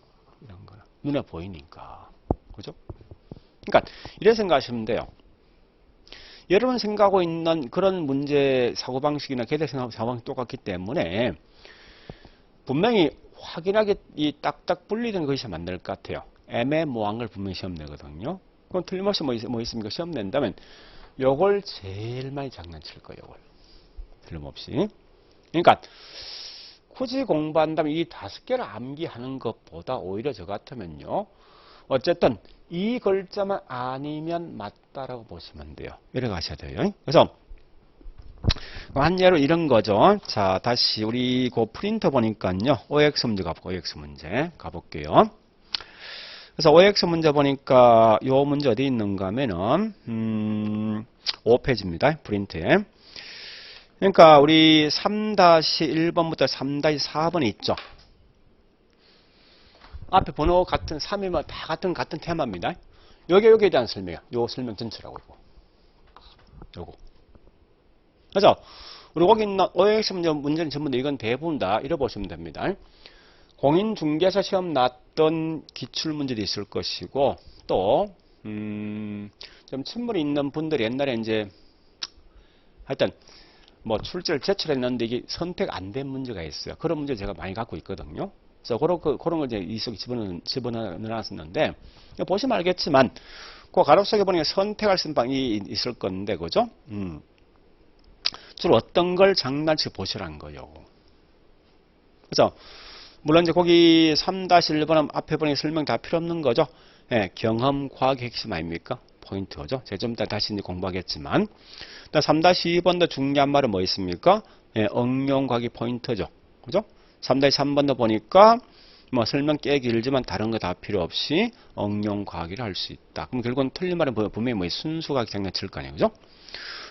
이런 거는. 눈에 보이니까. 그죠? 그러니까, 이렇게 생각하시면 돼요. 여러분 생각하고 있는 그런 문제 사고방식이나 걔들 사고방식이 똑같기 때문에 분명히 확인하게 이 딱딱 분리된 것이 시험 안 될 것 같아요. 애매모호한 걸 분명히 시험 내거든요. 그럼 틀림없이 뭐 있습니까? 시험 낸다면 요걸 제일 많이 장난칠 거예요. 요걸. 틀림없이. 그러니까 굳이 공부한다면 이 5개를 암기하는 것보다 오히려 저 같으면요. 어쨌든 이 글자만 아니면 맞다라고 보시면 돼요. 이렇게 가셔야 돼요. 그래서 한 예로 이런 거죠. 자, 다시 우리 그 프린터 보니까요. OX 문제 OX 문제 가볼게요. 그래서 OX 문제 보니까 요 문제 어디 있는가 하면은 5페이지입니다. 프린트에. 그러니까 우리 3-1번부터 3-4번이 있죠. 앞에 번호 같은 3이면 다 같은 테마입니다. 여기에 대한 설명이야. 요 설명 전체라고 이거. 요거. 그래서 우리 거기 있는 OX 문제는 전부 다 이건 대부분 다 잃어보시면 됩니다. 공인중개사 시험 났던 기출문제도 있을 것이고 또 좀 친분이 있는 분들이 옛날에 이제 하여튼 뭐 출제를 제출했는데 이게 선택 안 된 문제가 있어요. 그런 문제 제가 많이 갖고 있거든요. 그래서 그런 걸 이제 이 속에 집어넣어놨었는데 보시면 알겠지만 그 가로 속에 보니까 선택할 수 있는 방이 있을 건데 그죠? 주로 어떤 걸 장난치고 보시라는 거예요. 그래서 물론 이제 거기 3-1번은 앞에 보니 설명 다 필요 없는 거죠. 예, 경험 과학의 핵심 아닙니까? 포인트죠. 제가 좀 이따 다시 이제 공부하겠지만. 3-2번도 중요한 말은 뭐 있습니까? 예, 응용 과학이 포인트죠. 그죠? 3-3번도 보니까 뭐 설명 꽤 길지만 다른 거 다 필요 없이 응용 과학이라 할 수 있다. 그럼 결국은 틀린 말은 분명히 뭐 순수과학 장난칠 거 아니에요. 그죠?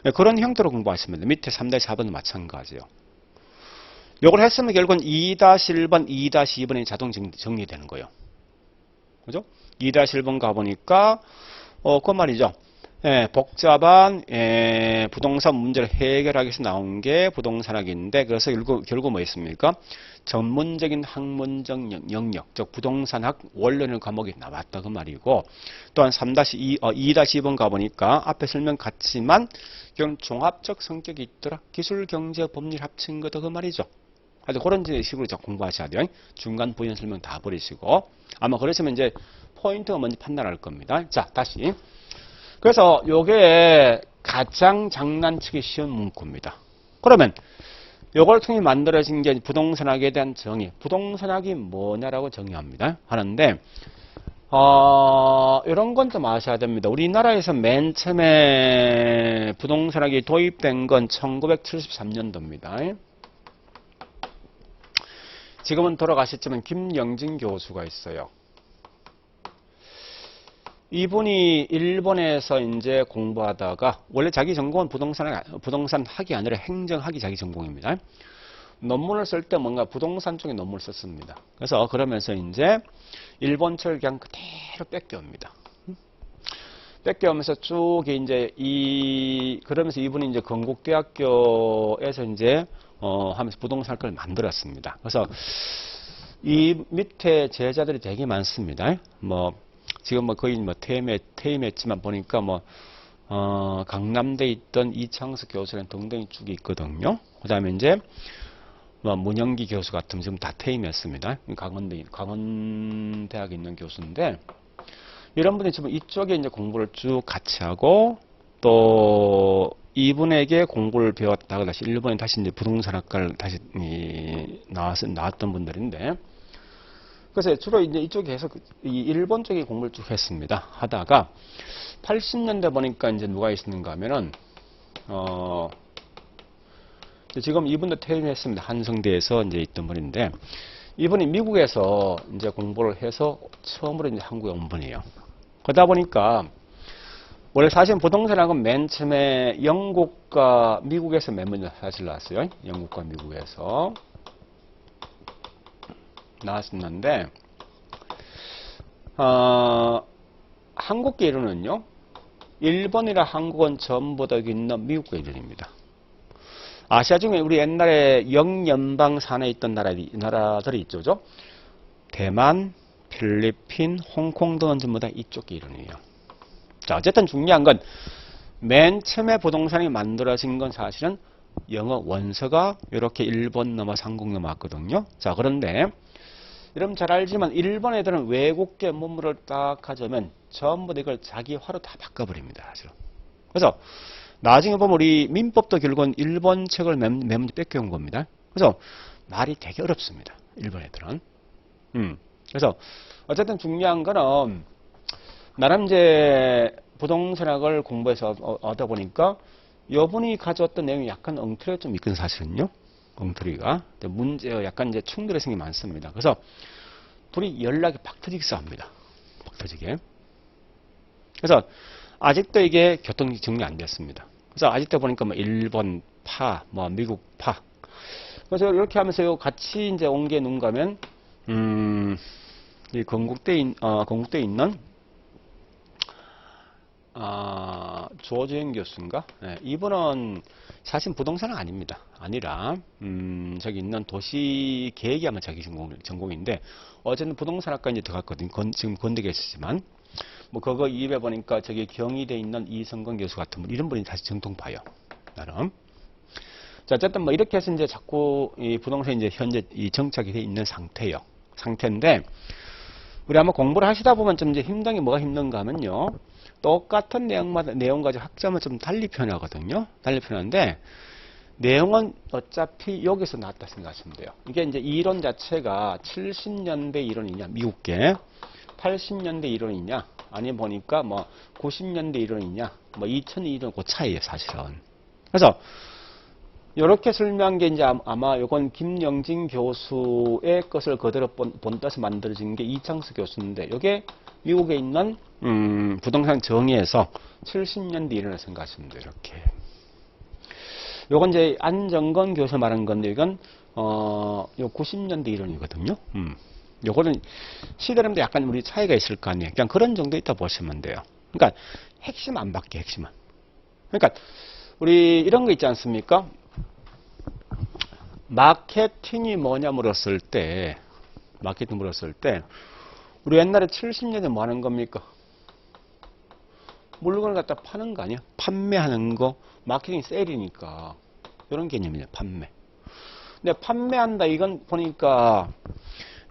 예, 그런 형태로 공부하시면 돼요. 밑에 3-4번도 마찬가지예요. 요걸 했으면 결국은 2-1번, 2-2번이 자동 정리되는 거예요. 그죠? 2-1번 가보니까, 그 말이죠. 예, 복잡한, 부동산 문제를 해결하기 위해서 나온 게 부동산학인데, 그래서 결국 뭐 있습니까? 전문적인 학문적 영역, 즉, 부동산학 원론의 과목이 나왔다. 그 말이고, 또한 2-2번 가보니까, 앞에 설명 같지만, 결국 종합적 성격이 있더라. 기술, 경제, 법률 합친 거다. 그 말이죠. 아주 그런 식으로 공부하셔야 돼요. 중간 부연 설명 다 버리시고. 아마 그러시면 이제 포인트가 먼저 판단할 겁니다. 자, 다시. 그래서 요게 가장 장난치기 쉬운 문구입니다. 그러면 요걸 통해 만들어진 게 부동산학에 대한 정의. 부동산학이 뭐냐라고 정의합니다. 하는데, 이런 건 좀 아셔야 됩니다. 우리나라에서 맨 처음에 부동산학이 도입된 건 1973년도입니다. 지금은 돌아가셨지만 김영진 교수가 있어요. 이분이 일본에서 이제 공부하다가 원래 자기 전공은 부동산학이 아니라 행정학이 자기 전공입니다. 논문을 쓸 때 뭔가 부동산 쪽에 논문을 썼습니다. 그래서 그러면서 이제 일본철 그냥 그대로 뺏겨옵니다. 뺏겨오면서 쭉 이제 그러면서 이분이 이제 건국대학교에서 이제 하면서 부동산학을 만들었습니다. 그래서 이 밑에 제자들이 되게 많습니다. 뭐 지금 뭐 거의 뭐 퇴임했지만 보니까 뭐 강남대에 있던 이창석 교수는 등등이 쭉 있거든요. 그다음에 이제 뭐 문영기 교수 같은 지금 다 퇴임했습니다. 강원대학에 있는 교수인데 이런 분이 지금 이쪽에 이제 공부를 쭉 같이 하고 또 이분에게 공부를 배웠다가 다시 일본에 다시 이제 부동산학과를 다시 나왔던 분들인데 그래서 주로 이제 이쪽에 계속 이 일본 쪽에 공부를 쭉 했습니다. 하다가 80년대 보니까 이제 누가 있었는가 하면은 지금 이분도 퇴임했습니다. 한성대에서 이제 있던 분인데 이분이 미국에서 이제 공부를 해서 처음으로 이제 한국에 온 분이에요. 그러다 보니까 원래 사실 부동산학은 맨 처음에 영국과 미국에서 맨 먼저 사실 나왔어요. 영국과 미국에서. 나왔었는데, 한국계 이론은요, 일본이랑 한국은 전부 다 여기 있는 미국계 이론입니다. 아시아 중에 우리 옛날에 영연방 산에 있던 나라들이 있죠. 대만, 필리핀, 홍콩 등은 전부 다 이쪽 이론이에요. 자, 어쨌든 중요한 건 맨 처음에 부동산이 만들어진 건 사실은 영어 원서가 이렇게 일본 넘어서 한국 넘어왔거든요. 자, 그런데 여러분 잘 알지만 일본 애들은 외국계 문물을 딱 가져오면 전부 이걸 자기화로 다 바꿔버립니다. 사실은. 그래서 나중에 보면 우리 민법도 결국은 일본 책을 맨 뺏겨온 겁니다. 그래서 말이 되게 어렵습니다. 일본 애들은. 그래서 어쨌든 중요한 거는 나름 이제 부동산학을 공부해서 얻다 보니까 여분이 가져왔던 내용이 약간 엉터리가 좀 있거든 사실은요. 엉터리가 문제 약간 이제 충돌의 생이 많습니다. 그래서 둘이 연락이 팍 터지게 싸웁니다. 팍 터지게. 그래서 아직도 이게 교통 정리 안 됐습니다. 그래서 아직도 보니까 뭐 일본 파, 뭐 미국 파. 그래서 이렇게 하면서 같이 이제 옮겨 놓은 거면 이 건국대에 있는 조재현 교수인가? 네, 이분은 사실 부동산은 아닙니다. 아니라 저기 있는 도시 계획이 아마 자기 전공인데 어제는 부동산학과 이제 들어갔거든요. 지금 건대에 있으지만 뭐 그거 이외에 보니까 저기 경희대에 있는 이성건 교수 같은 분 이런 분이 다시 정통파요. 나름. 자, 어쨌든 뭐 이렇게 해서 이제 자꾸 이 부동산이 이제 현재 이 정착이 돼 있는 상태인데 우리 아마 공부를 하시다 보면 좀 이제 힘든 게 뭐가 힘든가 하면요. 똑같은 내용 가지고 학점을 좀 달리 표현하거든요. 달리 표현하는데, 내용은 어차피 여기서 나왔다 생각하시면 돼요. 이게 이제 이론 자체가 70년대 이론이냐, 미국계, 80년대 이론이냐, 아니 보니까 뭐 90년대 이론이냐, 뭐 2000년 이론 그 차이예요, 사실은. 그래서, 이렇게 설명한 게 이제 아마 요건 김영진 교수의 것을 그대로 본따서 만들어진 게 이창수 교수인데, 요게 미국에 있는 부동산 정의에서 70년대 이론을 생각하시면 돼요. 이렇게. 요건 이제 안정건 교수 말한 건데 이건 요 90년대 이론이거든요. 요거는 시대라면 약간 우리 차이가 있을 거 아니에요. 그냥 그런 정도 있다 보시면 돼요. 그러니까 핵심 안 바뀌어 핵심은. 그러니까 우리 이런 거 있지 않습니까? 마케팅이 뭐냐 물었을 때 우리 옛날에 70년대 뭐 하는 겁니까? 물건을 갖다 파는 거 아니야? 판매하는 거, 마케팅 세일이니까. 이런 개념이에요, 판매. 근데 판매한다, 이건 보니까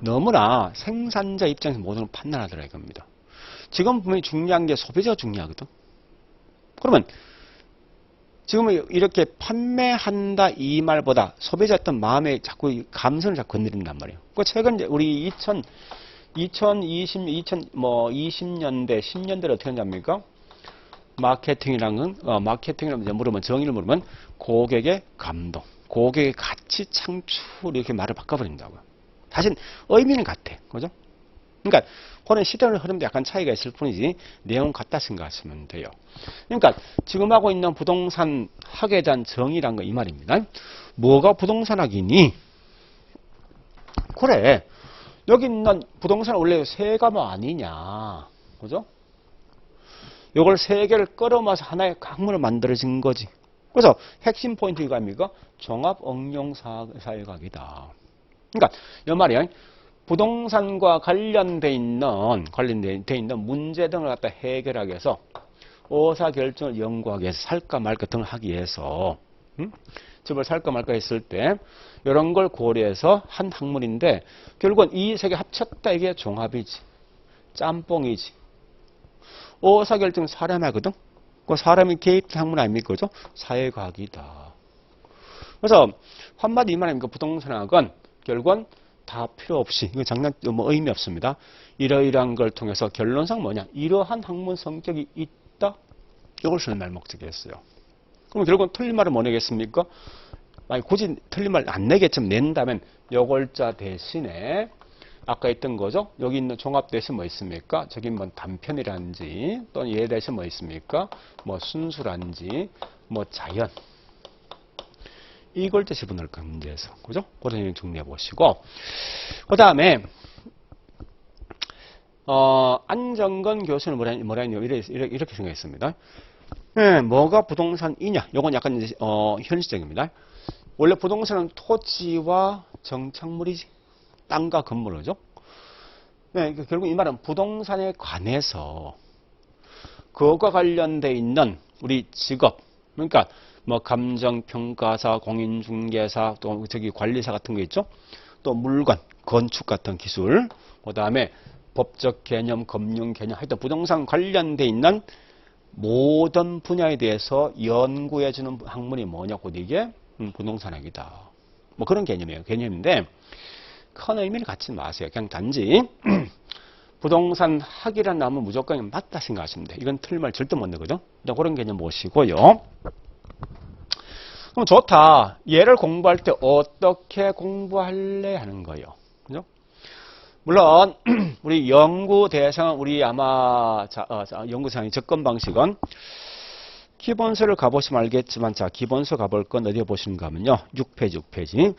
너무나 생산자 입장에서 모든 걸 판단하더라, 이겁니다. 지금 분명히 중요한 게 소비자가 중요하거든. 그러면 지금 이렇게 판매한다 이 말보다 소비자 어떤 마음에 자꾸 감성을 자꾸 건드린단 말이에요. 그 최근 우리 20년대, 10년대를 어떻게 하냐입니까? 마케팅이란 건, 마케팅이라면 물으면, 정의를 물으면, 고객의 감동, 고객의 가치 창출, 이렇게 말을 바꿔버린다고요. 사실, 의미는 같아. 그죠? 그러니까, 그런 시대의 흐름도 약간 차이가 있을 뿐이지, 내용은 같다 생각하시면 돼요. 그러니까, 지금 하고 있는 부동산 학에 대한 정의란 거 이 말입니다. 뭐가 부동산학이니? 그래. 여기 있는 부동산은 원래 세 과목 아니냐. 그죠? 요걸 세 개를 끌어모아서 하나의 학문을 만들어진 거지. 그래서 핵심 포인트 이거 아닙니까? 종합 응용 사회학이다. 그러니까 이 말이야. 부동산과 관련돼 있는 문제 등을 갖다 해결하기 위해서 의사결정을 연구하기 위해서 살까 말까 등을 하기 위해서 집을 살까 말까 했을 때 이런 걸 고려해서 한 학문인데 결국은 이 세 개 합쳤다 이게 종합이지. 짬뽕이지. 의사결정 사람이 하거든. 그 사람이 개입된 학문 아닙니까? 그죠? 사회과학이다. 그래서 한마디 이 말입니까? 부동산학은 결국은 다 필요 없이 이거 장난 뭐 의미 없습니다. 이러이러한 걸 통해서 결론상 뭐냐? 이러한 학문 성격이 있다. 이걸 설명할 목적이었어요. 그럼 결국은 틀린 말은 뭐 내겠습니까? 아니 굳이 틀린 말 안 내겠지만 낸다면 요걸자 대신에 아까 했던 거죠. 여기 있는 종합 대신 뭐 있습니까? 저기 뭐 단편이란지 또는 얘 대신 뭐 있습니까? 뭐 순수란지 뭐 자연 이걸 때 집어넣을 까 문제에서. 그죠? 그런 거 정리해 보시고. 그 다음에, 안정건 교수는 뭐라 했냐고 이렇게 생각했습니다. 네, 뭐가 부동산이냐? 요건 약간 이제, 현실적입니다. 원래 부동산은 토지와 정착물이지. 땅과 건물이죠. 네, 결국 이 말은 부동산에 관해서 그것과 관련돼 있는 우리 직업, 그러니까 뭐 감정평가사, 공인중개사, 또 저기 관리사 같은 거 있죠. 또 물건, 건축 같은 기술, 그 다음에 법적 개념, 금융 개념, 하여튼 부동산 관련돼 있는 모든 분야에 대해서 연구해주는 학문이 뭐냐고 이게 부동산학이다. 뭐 그런 개념이에요. 개념인데 큰 의미를 갖지 마세요. 그냥 단지 부동산 학이라는 나면 무조건 맞다 생각하시면 돼요. 이건 틀말 절대 못 내거든. 그런 개념 모시고요. 그럼 좋다. 얘를 공부할 때 어떻게 공부할래 하는 거예요. 그죠? 물론 우리 연구 대상 우리 아마 연구 대상의 접근 방식은 기본서를 가보시면 알겠지만 자 기본서 가볼 건 어디에 보시는가 하면요. 6페이지.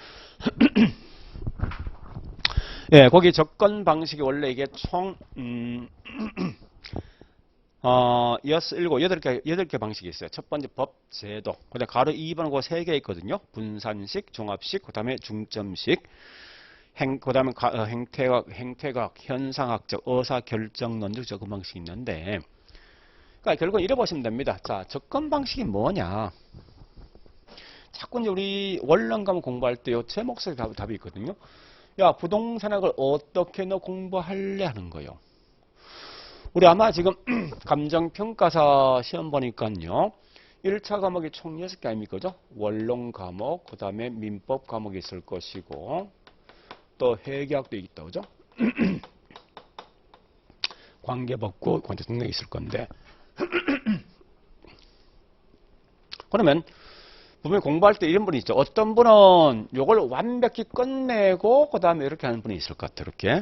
예, 거기 접근 방식이 원래 이게 총, 8개 방식이 있어요. 첫 번째 법, 제도. 그 다음에 가로 2번하고 3개 있거든요. 분산식, 종합식, 그 다음에 중점식, 그 다음에 행태학, 현상학적, 의사결정론적 접근 방식이 있는데, 그러니까 결국은 이래 보시면 됩니다. 자, 접근 방식이 뭐냐. 자꾸 이제 우리 원론 과목 공부할 때 요 제목 속에 답이 있거든요. 야, 부동산학을 어떻게 너 공부할래 하는 거예요. 우리 아마 지금 감정평가사 시험 보니까요. 1차 과목이 총 6개 아닙니까? 그죠? 원론 과목, 그 다음에 민법 과목이 있을 것이고, 또 회계학도 있다. 그죠? 관계법고, 관계 등등이 있을 건데. 그러면 분명히 공부할 때 이런 분이 있죠. 어떤 분은 이걸 완벽히 끝내고 그 다음에 이렇게 하는 분이 있을 것 같아요. 이렇게.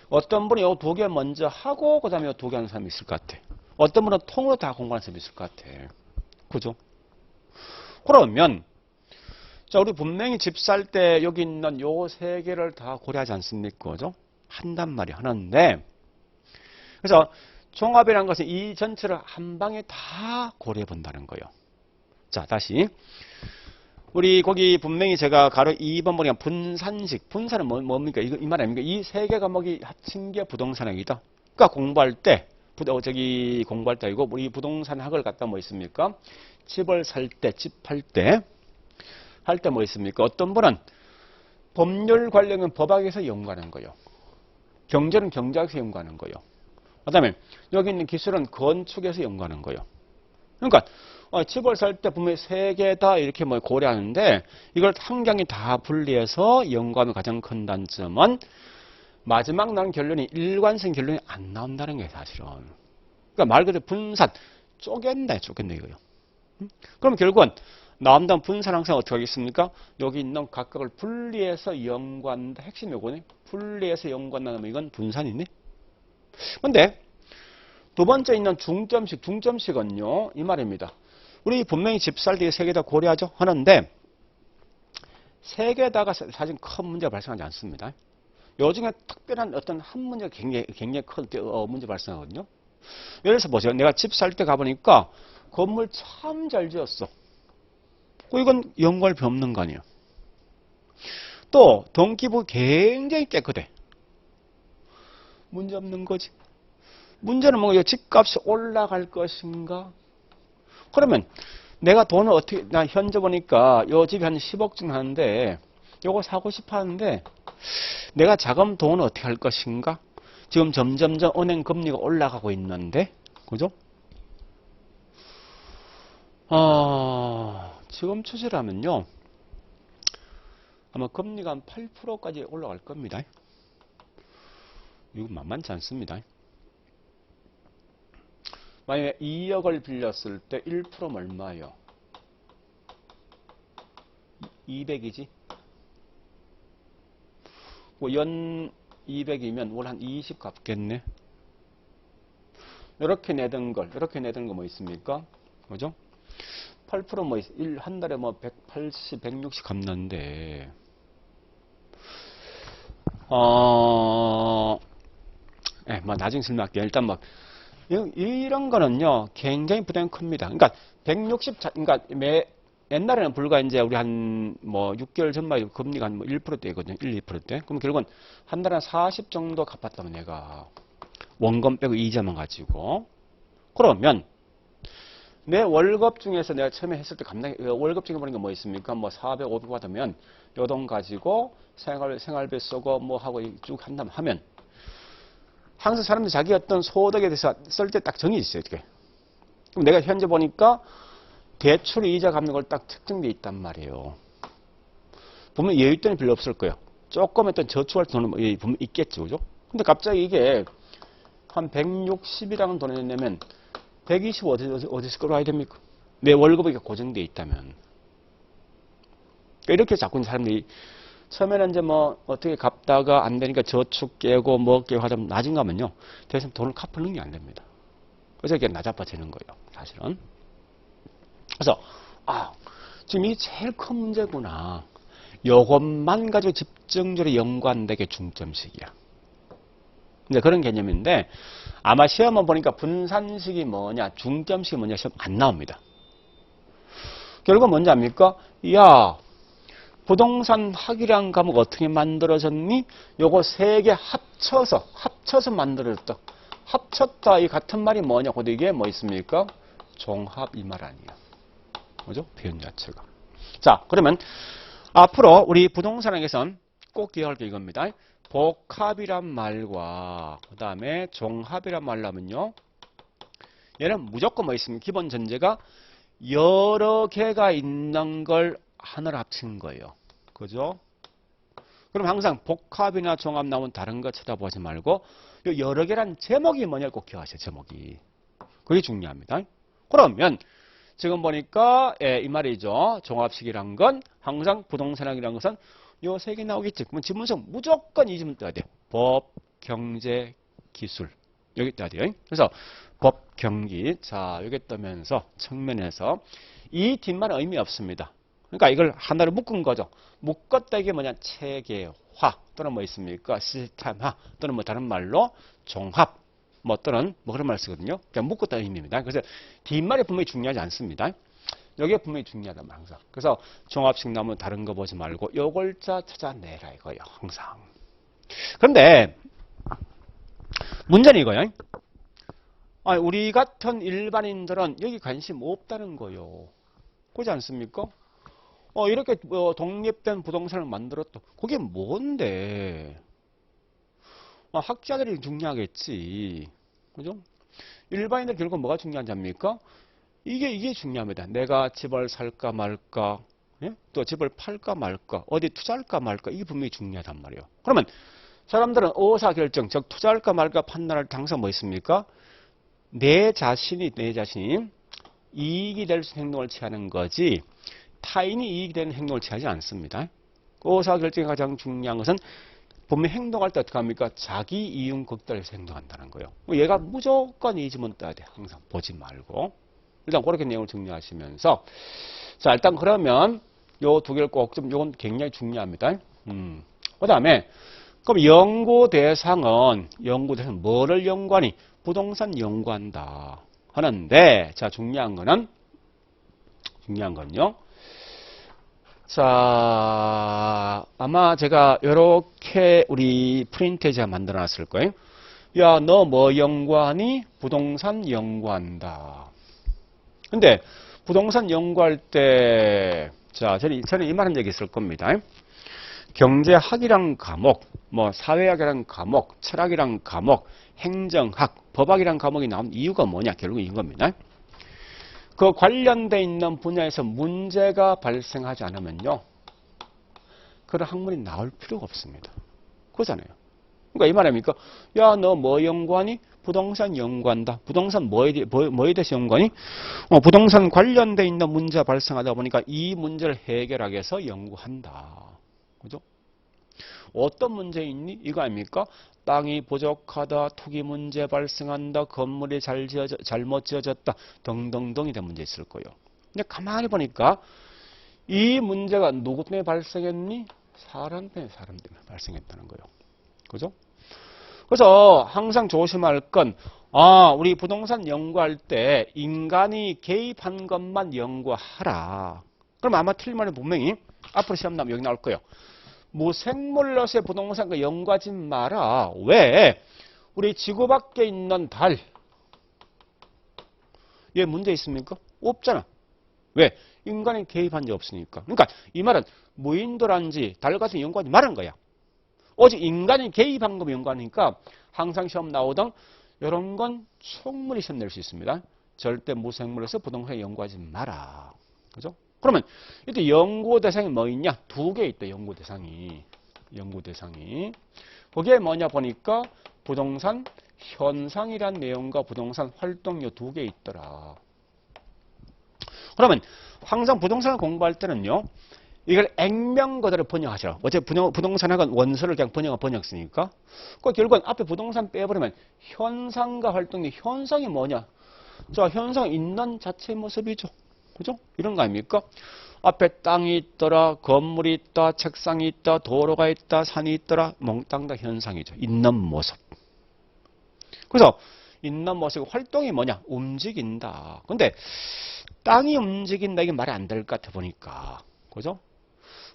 어떤 분이 이 2개 먼저 하고 그 다음에 이 2개 하는 사람이 있을 것 같아. 어떤 분은 통으로 다 공부하는 사람이 있을 것 같아. 그죠? 그러면 자 우리 분명히 집 살 때 여기 있는 요 3개를 다 고려하지 않습니까? 그죠? 한단 말이 하는데 그래서 종합이라는 것은 이 전체를 한 방에 다 고려해 본다는 거예요. 자, 다시. 우리 거기 분명히 제가 가로 2번 보니까 분산식. 분산은 뭡니까? 이 말 아닙니까? 이 3개 과목이 합친 게 부동산학이다. 그러니까 공부할 때, 공부할 때 아니고 우리 부동산학을 갖다 뭐 있습니까? 집을 살 때, 집 팔 때, 할 때 뭐 있습니까? 어떤 분은 법률 관련은 법학에서 연구하는 거예요. 경제는 경제학에서 연구하는 거예요. 그 다음에 여기 있는 기술은 건축에서 연구하는 거예요. 그러니까 집을 살 때 분명히 3개 다 이렇게 뭐 고려하는데 이걸 한경이 다 분리해서 연구하면 가장 큰 단점은 마지막 나는 결론이 일관성 결론이 안 나온다는 게 사실은. 그러니까 말 그대로 분산 쪼갠다 이거예요. 그럼 결국은 나온다는 분산 항상 어떻게 하겠습니까? 여기 있는 각각을 분리해서 연구한다. 핵심이 요거네. 분리해서 연구한다면 이건 분산이네. 근데 두 번째 있는 중점식은요. 이 말입니다. 우리 분명히 집 살 때 3개 다 고려하죠. 하는데 3개 다가 사실 큰 문제가 발생하지 않습니다. 요중에 특별한 어떤 한 문제가 굉장히 큰 문제 발생하거든요. 예를 들어서 보세요. 내가 집 살 때 가보니까 건물 참 잘 지었어. 이건 연구할 필요 없는 거 아니에요. 또 등기부 굉장히 깨끗해. 문제 없는 거지. 문제는 뭐예요? 집값이 올라갈 것인가? 그러면 내가 돈을 어떻게, 나 현재 보니까 요 집이 한 10억쯤 하는데 요거 사고 싶어 하는데 내가 자금 돈을 어떻게 할 것인가? 지금 점점점 은행 금리가 올라가고 있는데, 그죠? 지금 추세라면요. 아마 금리가 한 8%까지 올라갈 겁니다. 이거 만만치 않습니다. 만약에 2억을 빌렸을 때 1%면 얼마예요? 200이지? 연 200이면 월 한 20 갚겠네? 이렇게 내던 거 뭐 있습니까? 그죠? 8% 뭐, 한 달에 뭐 180, 160 갚는데, 뭐, 나중에 설명할게요. 일단 뭐, 이런 거는요, 굉장히 부담이 큽니다. 그러니까, 160, 그러니까, 옛날에는 불과 이제 우리 한 뭐 6개월 전만 해도 금리가 한 뭐 1%대거든요. 1, 2%대. 그럼 결국은 한 달에 한 40 정도 갚았다면 내가 원금 빼고 이자만 가지고. 그러면 내 월급 중에서 내가 처음에 했을 때 감당해, 월급 중에 보니까 뭐 있습니까? 뭐 400, 500 받으면 요 돈 가지고 생활비 쓰고 뭐 하고 쭉 한다면 하면 항상 사람들이 자기 어떤 소득에 대해서 쓸 때 딱 정해져 있어요. 어떻게. 그럼 내가 현재 보니까 대출 이자 갚는 걸 딱 특정돼 있단 말이에요. 보면 여윳돈이 별로 없을 거예요. 조금 어떤 저축할 돈은 보면 있겠죠. 그죠? 근데 갑자기 이게 한 160이라는 돈을 내면 120 어디서 끌어와야 됩니까? 내 월급이 고정돼 있다면. 그러니까 이렇게 자꾸 사람들이 처음에는 이제 뭐 어떻게 갚다가 안 되니까 저축 깨고 뭐 깨고 하다 보면 나중 가면요. 대신 돈을 갚는 게 안 됩니다. 그래서 이게 나자빠지는 거예요. 사실은. 그래서 지금 이게 제일 큰 문제구나. 요것만 가지고 집중적으로 연관되게 중점식이야. 이제 그런 개념인데 아마 시험은 보니까 분산식이 뭐냐, 중점식이 뭐냐 시험 안 나옵니다. 결국 뭔지 압니까? 야, 부동산 학이란 과목 어떻게 만들어졌니? 요거 세 개 합쳐서 만들어졌다. 합쳤다 이 같은 말이 뭐냐? 근데 이게 뭐 있습니까? 종합 이 말 아니에요. 뭐죠? 표현 자체가. 자, 그러면 앞으로 우리 부동산학에선 꼭 기억할 게 이겁니다. 복합이란 말과 그 다음에 종합이란 말하면요. 얘는 무조건 뭐 있습니까? 기본 전제가 여러 개가 있는 걸 하나로 합치는 거예요. 그죠? 그럼 항상 복합이나 종합 나오면 다른 거 쳐다보지 말고 요 여러 개란 제목이 뭐냐를 꼭 기억하세요. 제목이. 그게 중요합니다. 그러면 지금 보니까 이 말이죠. 종합식이란 건 항상 부동산학이란 것은 요 세 개 나오겠지. 그러면 지문성 무조건 이 지문 떠야 돼요. 법, 경제, 기술. 여기 떠야 돼요. 그래서 법, 경기. 자, 여기 뜨면서 측면에서 이 뒷말은 의미 없습니다. 그러니까 이걸 하나로 묶은 거죠. 묶었다 이게 뭐냐? 체계화 또는 뭐 있습니까? 시스템화 또는 뭐 다른 말로 종합 뭐 또는 뭐 그런 말 쓰거든요. 그냥 묶었다는 의미입니다. 그래서 뒷말이 분명히 중요하지 않습니다. 여기가 분명히 중요하단 말이야, 항상. 그래서 종합식 나오면 다른 거 보지 말고 요 글자 찾아내라 이거예요. 항상. 그런데 문제는 이거예요. 우리 같은 일반인들은 여기 관심 없다는 거예요. 그렇지 않습니까? 이렇게 독립된 부동산을 만들었다. 그게 뭔데? 학자들이 중요하겠지. 그죠? 일반인들 결국 뭐가 중요한지 압니까? 이게 중요합니다. 내가 집을 살까 말까, 예? 또 집을 팔까 말까, 어디 투자할까 말까, 이게 분명히 중요하단 말이에요. 그러면 사람들은 의사결정, 즉 투자할까 말까 판단할 때 항상 뭐 있습니까? 내 자신이 이익이 될 수 있는 행동을 취하는 거지 타인이 이익이 되는 행동을 취하지 않습니다. 의사결정이 가장 중요한 것은 분명히 행동할 때 어떻게 합니까? 자기 이윤 극단에서 행동한다는 거예요. 얘가 무조건 이 지문 떠야 돼. 항상 보지 말고. 일단 그렇게 내용을 정리하시면서 자, 일단 그러면 요 두 개를 꼭 좀 요건 굉장히 중요합니다. 그다음에 그럼 연구 대상은 뭐를 연구하니? 부동산 연구한다 하는데 자, 중요한 건요. 자, 아마 제가 이렇게 우리 프린트에 제가 만들어 놨을 거예요. 야, 너 뭐 연구하니? 부동산 연구한다. 근데 부동산 연구할 때, 자, 저는 이 말한 적이 있을 겁니다. 경제학이란 과목, 뭐 사회학이란 과목, 철학이란 과목, 행정학, 법학이란 과목이 나온 이유가 뭐냐? 결국 이겁니다. 그 관련돼 있는 분야에서 문제가 발생하지 않으면요, 그런 학문이 나올 필요가 없습니다. 그거잖아요. 그러니까 이 말입니까? 야, 너 뭐 연구하니? 부동산 연구한다. 부동산 뭐에 대해서 연구하니? 부동산 관련돼 있는 문제가 발생하다 보니까 이 문제를 해결하기 위해서 연구한다. 그죠? 어떤 문제 있니? 이거 아닙니까? 땅이 부족하다, 투기 문제 발생한다, 건물이 잘못 지어졌다 등등등이 된 문제 있을 거예요. 근데 가만히 보니까 이 문제가 누구 때문에 발생했니? 사람 때문에 발생했다는 거예요. 그죠? 그래서 항상 조심할 건, 우리 부동산 연구할 때 인간이 개입한 것만 연구하라. 그럼 아마 틀리면 분명히 앞으로 시험 나면 여기 나올 거예요. 무생물로서의 부동산과 연구하지 마라. 왜? 우리 지구 밖에 있는 달. 얘 문제 있습니까? 없잖아. 왜? 인간이 개입한 적 없으니까. 그러니까 이 말은 무인도란지 달 같은 연구하지 말은 거야. 오직 인간이 개입한 거 연구하니까 항상 시험 나오던 이런 건 충분히 시험 낼 수 있습니다. 절대 무생물에서 부동산 연구하지 마라. 그죠? 그러면 이때 연구 대상이 뭐 있냐? 두 개 있다. 연구 대상이. 거기에 뭐냐 보니까 부동산 현상이란 내용과 부동산 활동 요 두 개 있더라. 그러면 항상 부동산을 공부할 때는요. 이걸 액면 그대로 번역하죠. 어제 부동산학은 원서를 그냥 번역 쓰니까. 그 결국은 앞에 부동산 빼버리면 현상과 활동의 현상이 뭐냐? 자, 현상 있는 자체의 모습이죠. 그죠? 이런 거 아닙니까? 앞에 땅이 있더라, 건물이 있다, 책상이 있다, 도로가 있다, 산이 있더라, 몽땅 다 현상이죠. 있는 모습. 그래서 있는 모습, 활동이 뭐냐? 움직인다. 근데 땅이 움직인다 이게 말이 안 될 것 같아 보니까. 그죠?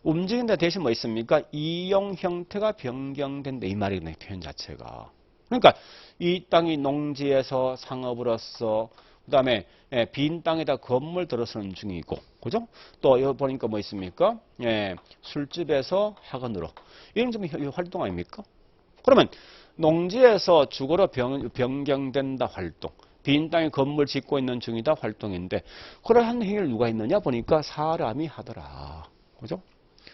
움직인다 대신 뭐 있습니까? 이용 형태가 변경된다 이 말이네 표현 자체가. 그러니까 이 땅이 농지에서 상업으로서 그다음에 빈 땅에다 건물 들어서는 중이고, 그죠? 또 여기 보니까 뭐 있습니까? 술집에서 학원으로 이런 좀 활동 아닙니까? 그러면 농지에서 주거로 변경된다 활동. 빈 땅에 건물 짓고 있는 중이다 활동인데 그러한 행위를 누가 했느냐 보니까 사람이 하더라. 그죠?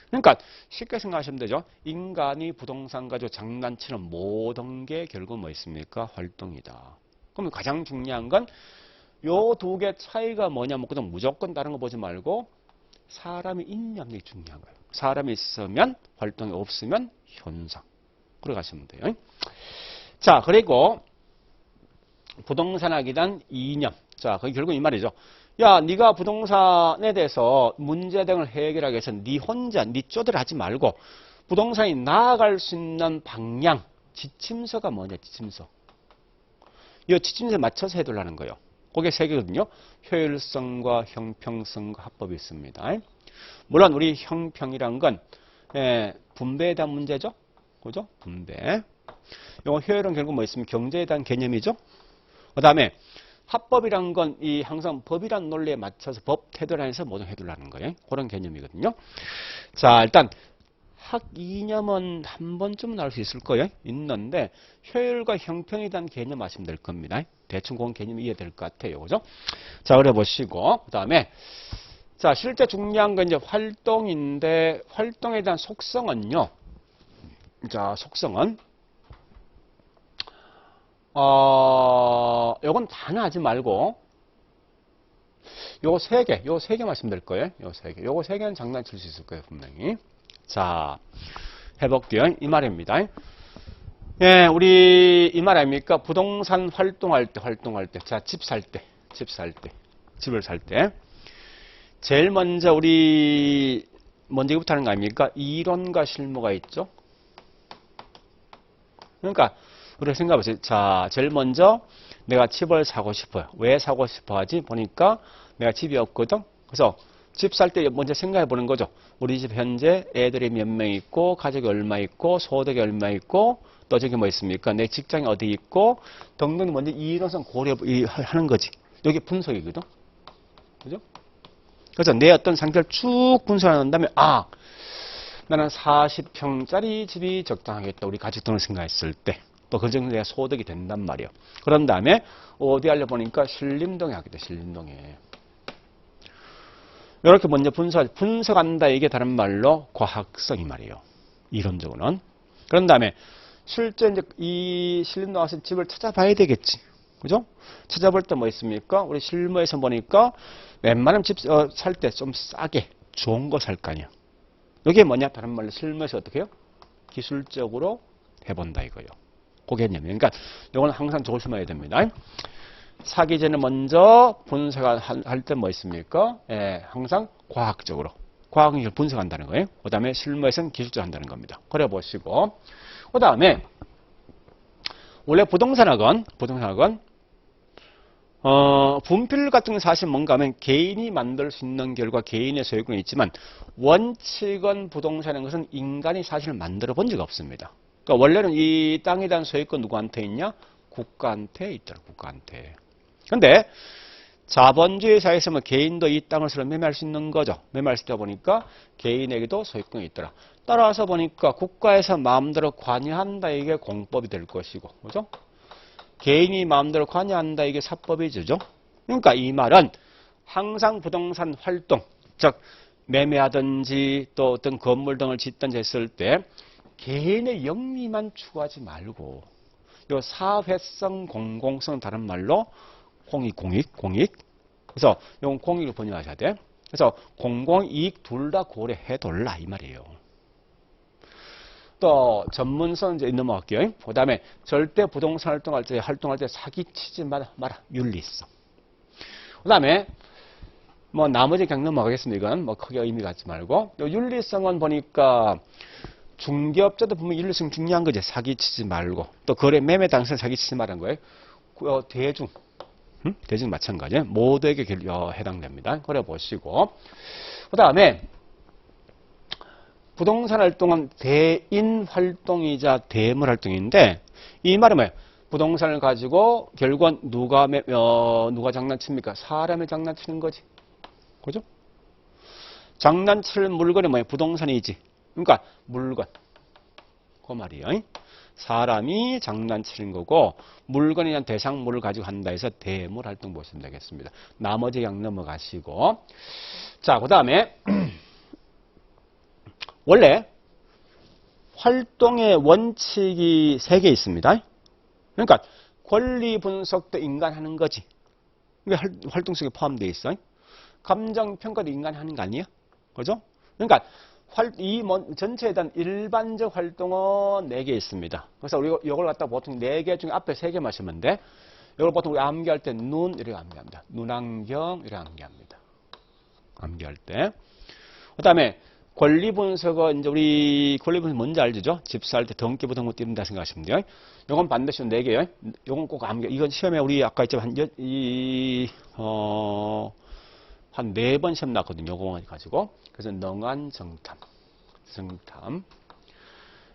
그러니까 쉽게 생각하시면 되죠. 인간이 부동산 가지고 장난치는 모든 게 결국 뭐 있습니까? 활동이다. 그럼 가장 중요한 건 요 두 개 차이가 뭐냐면 그냥 무조건 다른 거 보지 말고 사람이 있냐는 게 중요한 거예요. 사람이 있으면 활동이 없으면 현상. 그래 가시면 돼요. 자, 그리고 부동산학이란 이념. 자, 그게 결국 이 말이죠. 야, 네가 부동산에 대해서 문제 등을 해결하기 위해서 네 혼자, 네 쪼들 하지 말고 부동산이 나아갈 수 있는 방향, 지침서가 뭐냐, 지침서. 이 지침서에 맞춰서 해두라는 거예요. 그게 세 개거든요. 효율성과 형평성과 합법이 있습니다. 물론 우리 형평이란 건 분배에 대한 문제죠. 그죠? 분배. 이거 효율은 결국 뭐 있으면 경제에 대한 개념이죠. 그 다음에 합법이란 건 이 항상 법이란 논리에 맞춰서 법 태도를 해서 모두 해두라는 거예요. 그런 개념이거든요. 자, 일단 학 이념은 한 번쯤은 알 수 있을 거예요. 있는데 효율과 형평에 대한 개념 아시면 될 겁니다. 대충 그런 개념이 이해될 것 같아요. 그죠? 자, 그래 보시고 그 다음에 자, 실제 중요한 건 이제 활동인데 활동에 대한 속성은요. 자, 속성은 요건 단어 하지 말고 요거 세 개 말씀드릴 거예요. 요거 세 개는 장난칠 수 있을 거예요, 분명히. 자, 해볼게요. 이 말입니다. 예, 우리 이 말 아닙니까? 부동산 활동할 때. 자, 집을 살 때. 제일 먼저 우리 먼저부터 하는 거 아닙니까? 이론과 실무가 있죠. 그러니까 우리가 생각해보세요. 자, 제일 먼저 내가 집을 사고 싶어요. 왜 사고 싶어 하지? 보니까 내가 집이 없거든. 그래서 집 살 때 먼저 생각해 보는 거죠. 우리 집 현재 애들이 몇 명 있고, 가족이 얼마 있고, 소득이 얼마 있고, 또 저기 뭐 있습니까? 내 직장이 어디 있고, 등등 먼저 이론상 고려하는 거지. 이게 분석이거든. 그죠? 그래서 내 어떤 상태를 쭉 분석한 다음에, 나는 40평짜리 집이 적당하겠다. 우리 가족 등을 생각했을 때. 또 그 정도 내가 소득이 된단 말이에요. 그런 다음에 어디 알려보니까 신림동에 하겠다. 신림동에. 이렇게 먼저 분석한다. 이게 다른 말로 과학성이 말이에요. 이론적으로는. 그런 다음에 실제 이제 이 신림동 와서 집을 찾아봐야 되겠지. 그죠? 찾아볼 때 뭐 있습니까? 우리 실무에서 보니까 웬만하면 집 살 때 좀 싸게 좋은 거 살 거 아니야. 이게 뭐냐? 다른 말로 실무에서 어떻게 해요? 기술적으로 해본다 이거예요. 그 개념이에요. 그러니까 이건 항상 조심해야 됩니다. 사기 전에 먼저 분석할 때 뭐 있습니까? 예, 항상 과학적으로. 과학을 분석한다는 거예요. 그 다음에 실무에서는 기술적으로 한다는 겁니다. 그래 보시고. 그 다음에, 원래 부동산학은, 분필 같은 건 사실 뭔가 하면 개인이 만들 수 있는 결과 개인의 소유권이 있지만, 원칙은 부동산인 것은 인간이 사실 만들어 본 적이 없습니다. 그러니까 원래는 이 땅에 대한 소유권 누구한테 있냐? 국가한테 있더라, 국가한테. 근데 자본주의 사회에서 뭐 개인도 이 땅을 서로 매매할 수 있는 거죠. 매매할 수 있다 보니까 개인에게도 소유권이 있더라. 따라서 보니까 국가에서 마음대로 관여한다 이게 공법이 될 것이고, 그죠? 개인이 마음대로 관여한다 이게 사법이죠. 그러니까 이 말은 항상 부동산 활동, 즉 매매하든지 또 어떤 건물 등을 짓든지 했을 때 개인의 영리만 추구하지 말고 요 사회성, 공공성 다른 말로 공익. 그래서 이건 공익을 번역하셔야 돼. 그래서 공공이익 둘 다 고려해둘라 이 말이에요. 또 전문성 이제 넘어갈게요. 그 다음에 절대 부동산 활동할 때 사기치지 마라. 윤리성. 그 다음에 뭐 나머지 그냥 넘어가겠습니다. 이건 뭐 크게 의미 갖지 말고. 요 윤리성은 보니까 중개업자도 보면 윤리성 중요한 거지. 사기치지 말고. 또 거래 매매 당사자 사기치지 말라는 거예요. 대중. 대중 마찬가지. 모두에게 해당됩니다. 그래 보시고. 그 다음에 부동산 활동은 대인 활동이자 대물 활동인데 이 말은 뭐예요? 부동산을 가지고 결국은 누가 장난칩니까? 사람이 장난치는 거지. 그죠? 장난칠 물건이 뭐예요? 부동산이지. 그러니까 물건. 그 말이에요. 사람이 장난치는 거고 물건이란 대상물을 가지고 한다 해서 대물 활동 보시면 되겠습니다. 나머지 양 넘어가시고. 자, 그 다음에 원래 활동의 원칙이 3개 있습니다. 그러니까 권리 분석도 인간 하는 거지. 이게 활동 속에 포함되어 있어. 감정 평가도 인간이 하는 거 아니에요? 그죠? 그러니까 이 전체에 대한 일반적 활동은 4개 있습니다. 그래서 우리가 이걸 갖다 보통 4개 중에 앞에 3개 마시면 돼. 이걸 보통 우리 암기할 때 눈 이렇게 암기합니다. 눈안경 이렇게 암기합니다. 암기할 때. 그 다음에 권리 분석은 이제 우리 권리 분석 뭔지 알죠? 집사할 때 등기부 등본 띄운다 생각하시면 돼요. 이건 반드시 4개요. 이건 꼭 암기. 이건 시험에 우리 아까 했지만 한 4번 시험 났거든요. 요거 가지고. 그래서 능한 정탐.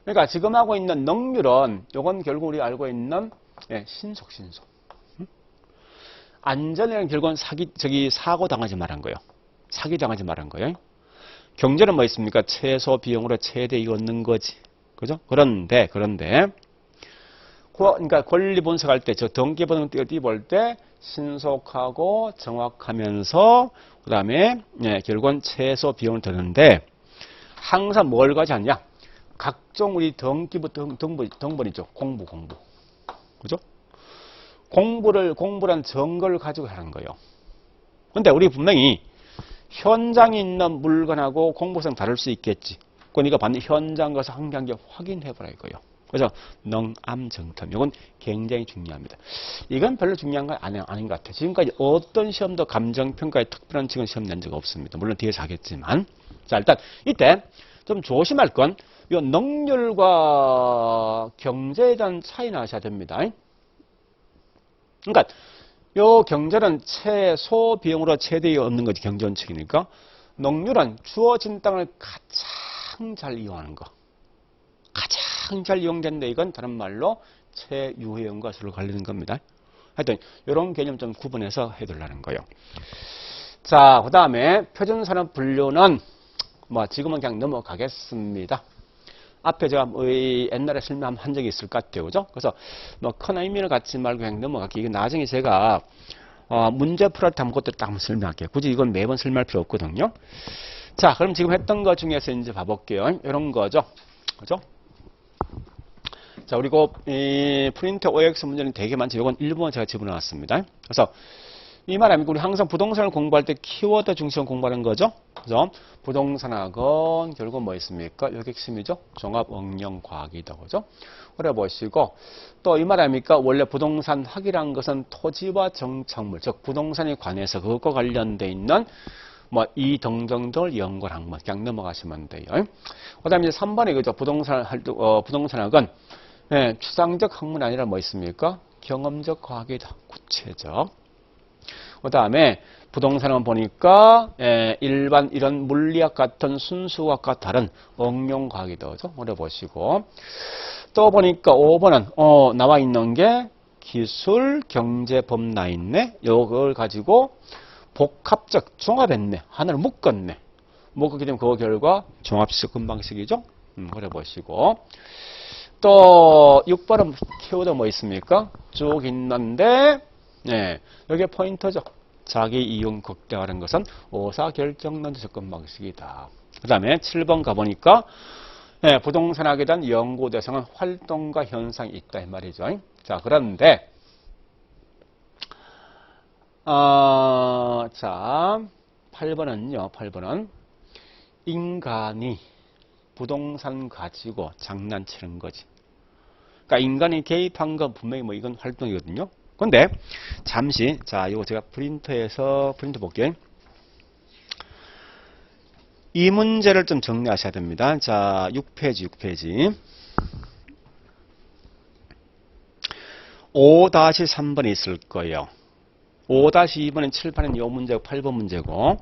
그러니까 지금 하고 있는 능률은 요건 결국 우리 알고 있는 신속. 안전이라는 결국은 사고 당하지 말한 거예요. 사기 당하지 말한 거예요. 경제는 뭐 있습니까? 최소 비용으로 최대 이익 얻는 거지. 그죠? 그런데 그러니까 권리 분석할 때 저 등기부 띄볼 때 신속하고 정확하면서 그다음에 결국은 최소 비용을 드는데 항상 뭘 가져왔냐? 각종 우리 등기부 등본이죠. 공부. 그죠? 공부란 증거를 가지고 하는 거예요. 근데 우리 분명히 현장에 있는 물건하고 공부성 다를 수 있겠지. 그러니까 반드시 현장 가서 한 개 한 개 확인해 보라 이거예요. 그래서 능암정탐 이건 굉장히 중요합니다. 이건 별로 중요한 건 아닌 것 같아요. 지금까지 어떤 시험도 감정평가에 특별한 측은 시험 낸 적 없습니다. 물론 뒤에서 하겠지만. 자, 일단 이때 좀 조심할 건 이 능률과 경제에 대한 차이나 하셔야 됩니다. 그러니까 요 경제는 최소 비용으로 최대 이익 얻는 거지. 경제원칙이니까. 능률은 주어진 땅을 가장 잘 이용하는 거. 가장 잘 이용된다. 이건 다른 말로 최유효용과 서로 관련된 겁니다. 하여튼 이런 개념 좀 구분해서 해둘라는 거예요. 자, 그 다음에 표준산업 분류는 뭐 지금은 그냥 넘어가겠습니다. 앞에 제가 옛날에 설명한 적이 있을 것 같아요. 그죠? 그래서 뭐 큰 의미를 갖지 말고 그냥 넘어갈게요. 이거 나중에 제가 문제 풀할 때 한번 딱 설명할게요. 굳이 이건 매번 설명할 필요 없거든요. 자, 그럼 지금 했던 것 중에서 이제 봐볼게요. 이런 거죠. 그죠? 자, 그리고 프린트 OX 문제는 되게 많죠. 이건 일부만 제가 집어넣었습니다. 그래서 이 말 아닙니까? 우리 항상 부동산을 공부할 때 키워드 중심으로 공부하는 거죠. 그죠? 부동산학은 결국 뭐 있습니까? 여기 핵심이죠. 종합응용과학이다. 그죠? 그래 보시고 또 이 말 아닙니까? 원래 부동산학이란 것은 토지와 정착물, 즉 부동산에 관해서 그것과 관련돼 있는 뭐 이 등등을 연구한 학문 그냥 넘어가시면 돼요. 그다음에 이제 3번에 그죠? 부동산학은 추상적 학문이 아니라 뭐 있습니까? 경험적 과학이다. 구체적. 그 다음에 부동산은 보니까 일반 이런 물리학 같은 순수학과 다른 응용과학이다. 그죠? 오래 보시고 또 보니까 5번은 나와 있는 게 기술, 경제, 법 나 있네. 이걸 가지고 복합적 종합했네. 하나를 묶었네. 묶었기 때문에 그 결과 종합식 근방식이죠. 그래 보시고 또 6번은 키워드 뭐 있습니까? 쭉 있는데 여기에 포인터죠. 자기 이용 극대화라는 것은 의사결정론 접근 방식이다. 그 다음에 7번 가보니까 부동산학에 대한 연구 대상은 활동과 현상이 있다 이 말이죠. 자, 그런데 자 8번은요. 8번은 인간이 부동산 가지고 장난치는 거지. 그러니까 인간이 개입한 건 분명히 뭐 이건 활동이거든요. 근데 잠시 자 이거 제가 프린터 볼게요. 이 문제를 좀 정리하셔야 됩니다. 자 6페이지 5-3번이 있을 거예요. 5-2번은 7번은 이 문제고 8번 문제고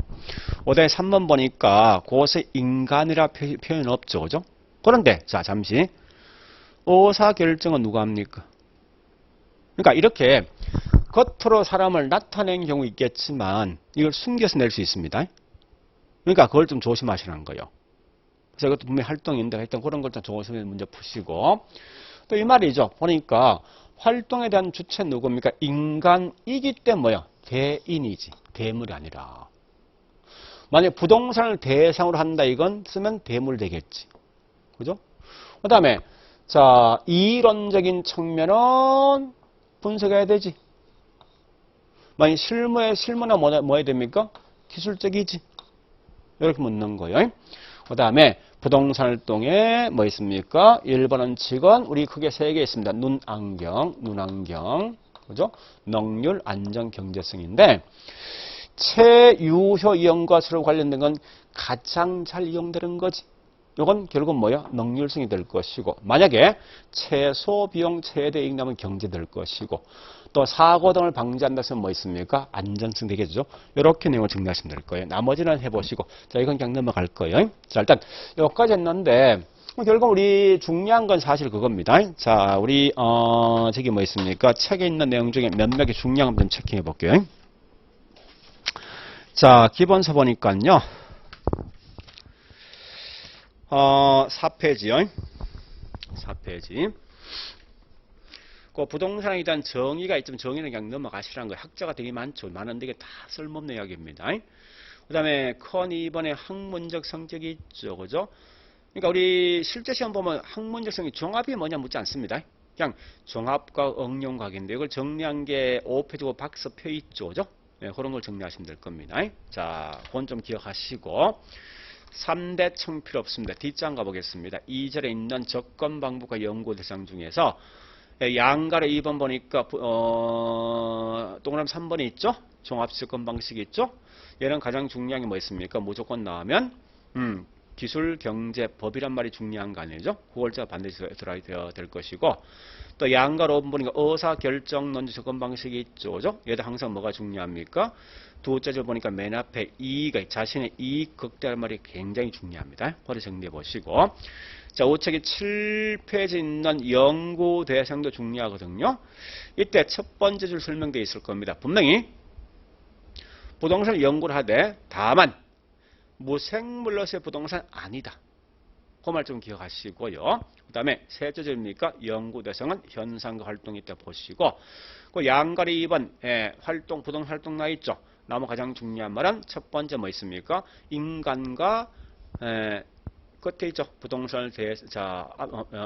5-3번 보니까 그것에 인간이라 표현 없죠. 그죠? 그런데 자 잠시 의사결정은 누가 합니까? 그러니까 이렇게 겉으로 사람을 나타내는 경우 있겠지만 이걸 숨겨서 낼 수 있습니다. 그러니까 그걸 좀 조심하시라는 거예요. 그래서 이것도 분명히 활동인데 하여튼 그런 걸 좀 조심해서 문제 푸시고 또 이 말이죠. 보니까 활동에 대한 주체 누굽니까? 인간이기 때문에 뭐야? 대인이지. 대물이 아니라. 만약 부동산을 대상으로 한다 이건 쓰면 대물 되겠지. 그죠? 그 다음에 자 이론적인 측면은 분석해야 되지. 만약 실무나 뭐 해야 됩니까? 기술적이지. 이렇게 묻는 거예요. 그 다음에 부동산 활동에 뭐 있습니까? 1번 원칙은 우리 크게 3개 있습니다. 눈안경, 그죠? 능률, 안정, 경제성인데 최유효 이용과 서로 관련된 건 가장 잘 이용되는 거지. 이건 결국 뭐야? 능률성이 될 것이고 만약에 최소 비용 최대 이익 나면 경제 될 것이고 또 사고 등을 방지한다 해서 뭐 있습니까? 안전성 되겠죠. 이렇게 내용을 정리하시면 될 거예요. 나머지는 해보시고 자 이건 그냥 넘어갈 거예요. 자 일단 여기까지 했는데 결국 우리 중요한 건 사실 그겁니다. 자 우리 저기 뭐 있습니까? 책에 있는 내용 중에 몇몇이 중요한 점 체킹해 볼게요. 자 기본서 보니까요. 4페이지요. 4페이지. 그 부동산에 대한 정의가 있지만 정의는 그냥 넘어가시라는 거예요. 학자가 되게 많은데 이게 다 쓸모없는 이야기입니다. 그 다음에 큰 2번에 학문적 성격이 있죠. 그죠? 그러니까 우리 실제 시험 보면 학문적 성격 종합이 뭐냐 묻지 않습니다. 그냥 종합과 응용과학인데 이걸 정리한 게 5페이지고 박스표 있죠. 그죠? 네, 그런 걸 정리하시면 될 겁니다. 자, 그건 좀 기억하시고 3대 청 필요 없습니다. 뒷장 가보겠습니다. 2절에 있는 접근 방법과 연구 대상 중에서 양가로 2번 보니까 동그라미 3번이 있죠? 종합접근 방식이 있죠? 얘는 가장 중요한 게 뭐 있습니까? 무조건 나오면 기술, 경제, 법이란 말이 중요한 거 아니죠? 그걸 제가 반드시 들어야 될 것이고 또 양가로 5번 보니까 의사결정론적 접근 방식이 있죠. 그죠? 얘도 항상 뭐가 중요합니까? 두째 줄 보니까 맨 앞에 이익, 자신의 이익 극대화란 말이 굉장히 중요합니다. 그걸 정리해 보시고 자, 5책의 7페이지 있는 연구 대상도 중요하거든요. 이때 첫 번째 줄 설명되어 있을 겁니다. 분명히 부동산을 연구를 하되 다만 무생물로서의 부동산 아니다. 그 말 좀 기억하시고요. 그 다음에 셋째 줄입니까? 연구 대상은 현상과 활동이 있다 보시고 그 양가리 2번 활동, 부동산 활동 나 있죠. 나무 가장 중요한 말은 첫 번째 뭐 있습니까? 인간과 끝에 있죠. 부동산을 대해서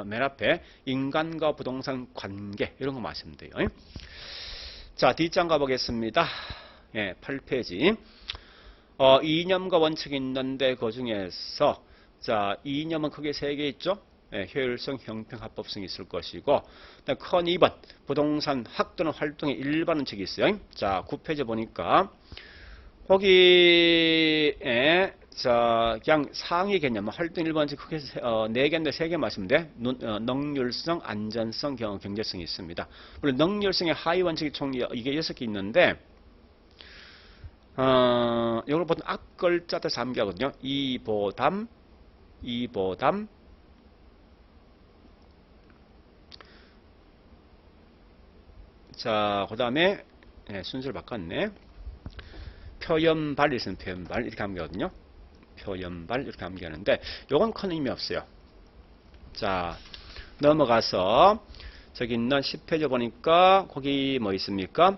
맨 앞에 인간과 부동산 관계 이런 거 마시면 돼요. 자 뒷장 가보겠습니다. 예, 8페이지. 이념과 원칙이 있는데 그 중에서 자, 이념은 크게 3개 있죠. 예, 효율성, 형평, 합법성이 있을 것이고, 컨 2번 부동산 학 또는 활동의 일반 원칙이 있어요. 자, 9페이지 보니까 거기에 자, 그냥 상위 개념, 활동 일반 원칙 크게 4개인데 3개 말씀면 돼. 능률성, 안전성, 경제성이 있습니다. 물론 능률성의 하위 원칙이 총 이게 6개 있는데 이걸 보통 앞글자들 3개거든요. 이보담, 자, 그 다음에 순서를 바꿨네. 표현발 있으면 표현발 이렇게 암기하거든요. 표현발 이렇게 암기하는데 요건 큰 의미 없어요. 자, 넘어가서 저기 있는 10페이지 보니까 거기 뭐 있습니까?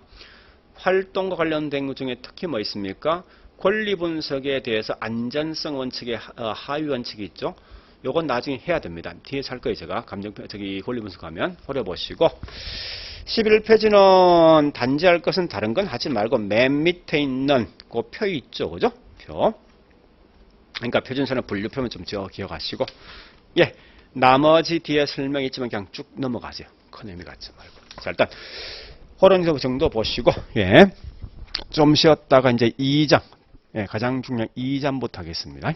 활동과 관련된 것 중에 특히 뭐 있습니까? 권리 분석에 대해서 안전성 원칙의 하위 원칙이 있죠. 요건 나중에 해야 됩니다. 뒤에서 할 거예요. 제가 저기 권리 분석하면 버려보시고 11페이지는 단지할 것은 다른 건 하지 말고 맨 밑에 있는 그 표 있죠. 그죠? 표. 그러니까 표준선의 분류표면 좀 기억하시고 예, 나머지 뒤에 설명이 있지만 그냥 쭉 넘어가세요. 큰 의미 갖지 말고. 자, 일단 그런 정도 보시고 예, 좀 쉬었다가 이제 2장 예, 가장 중요한 2장부터 하겠습니다.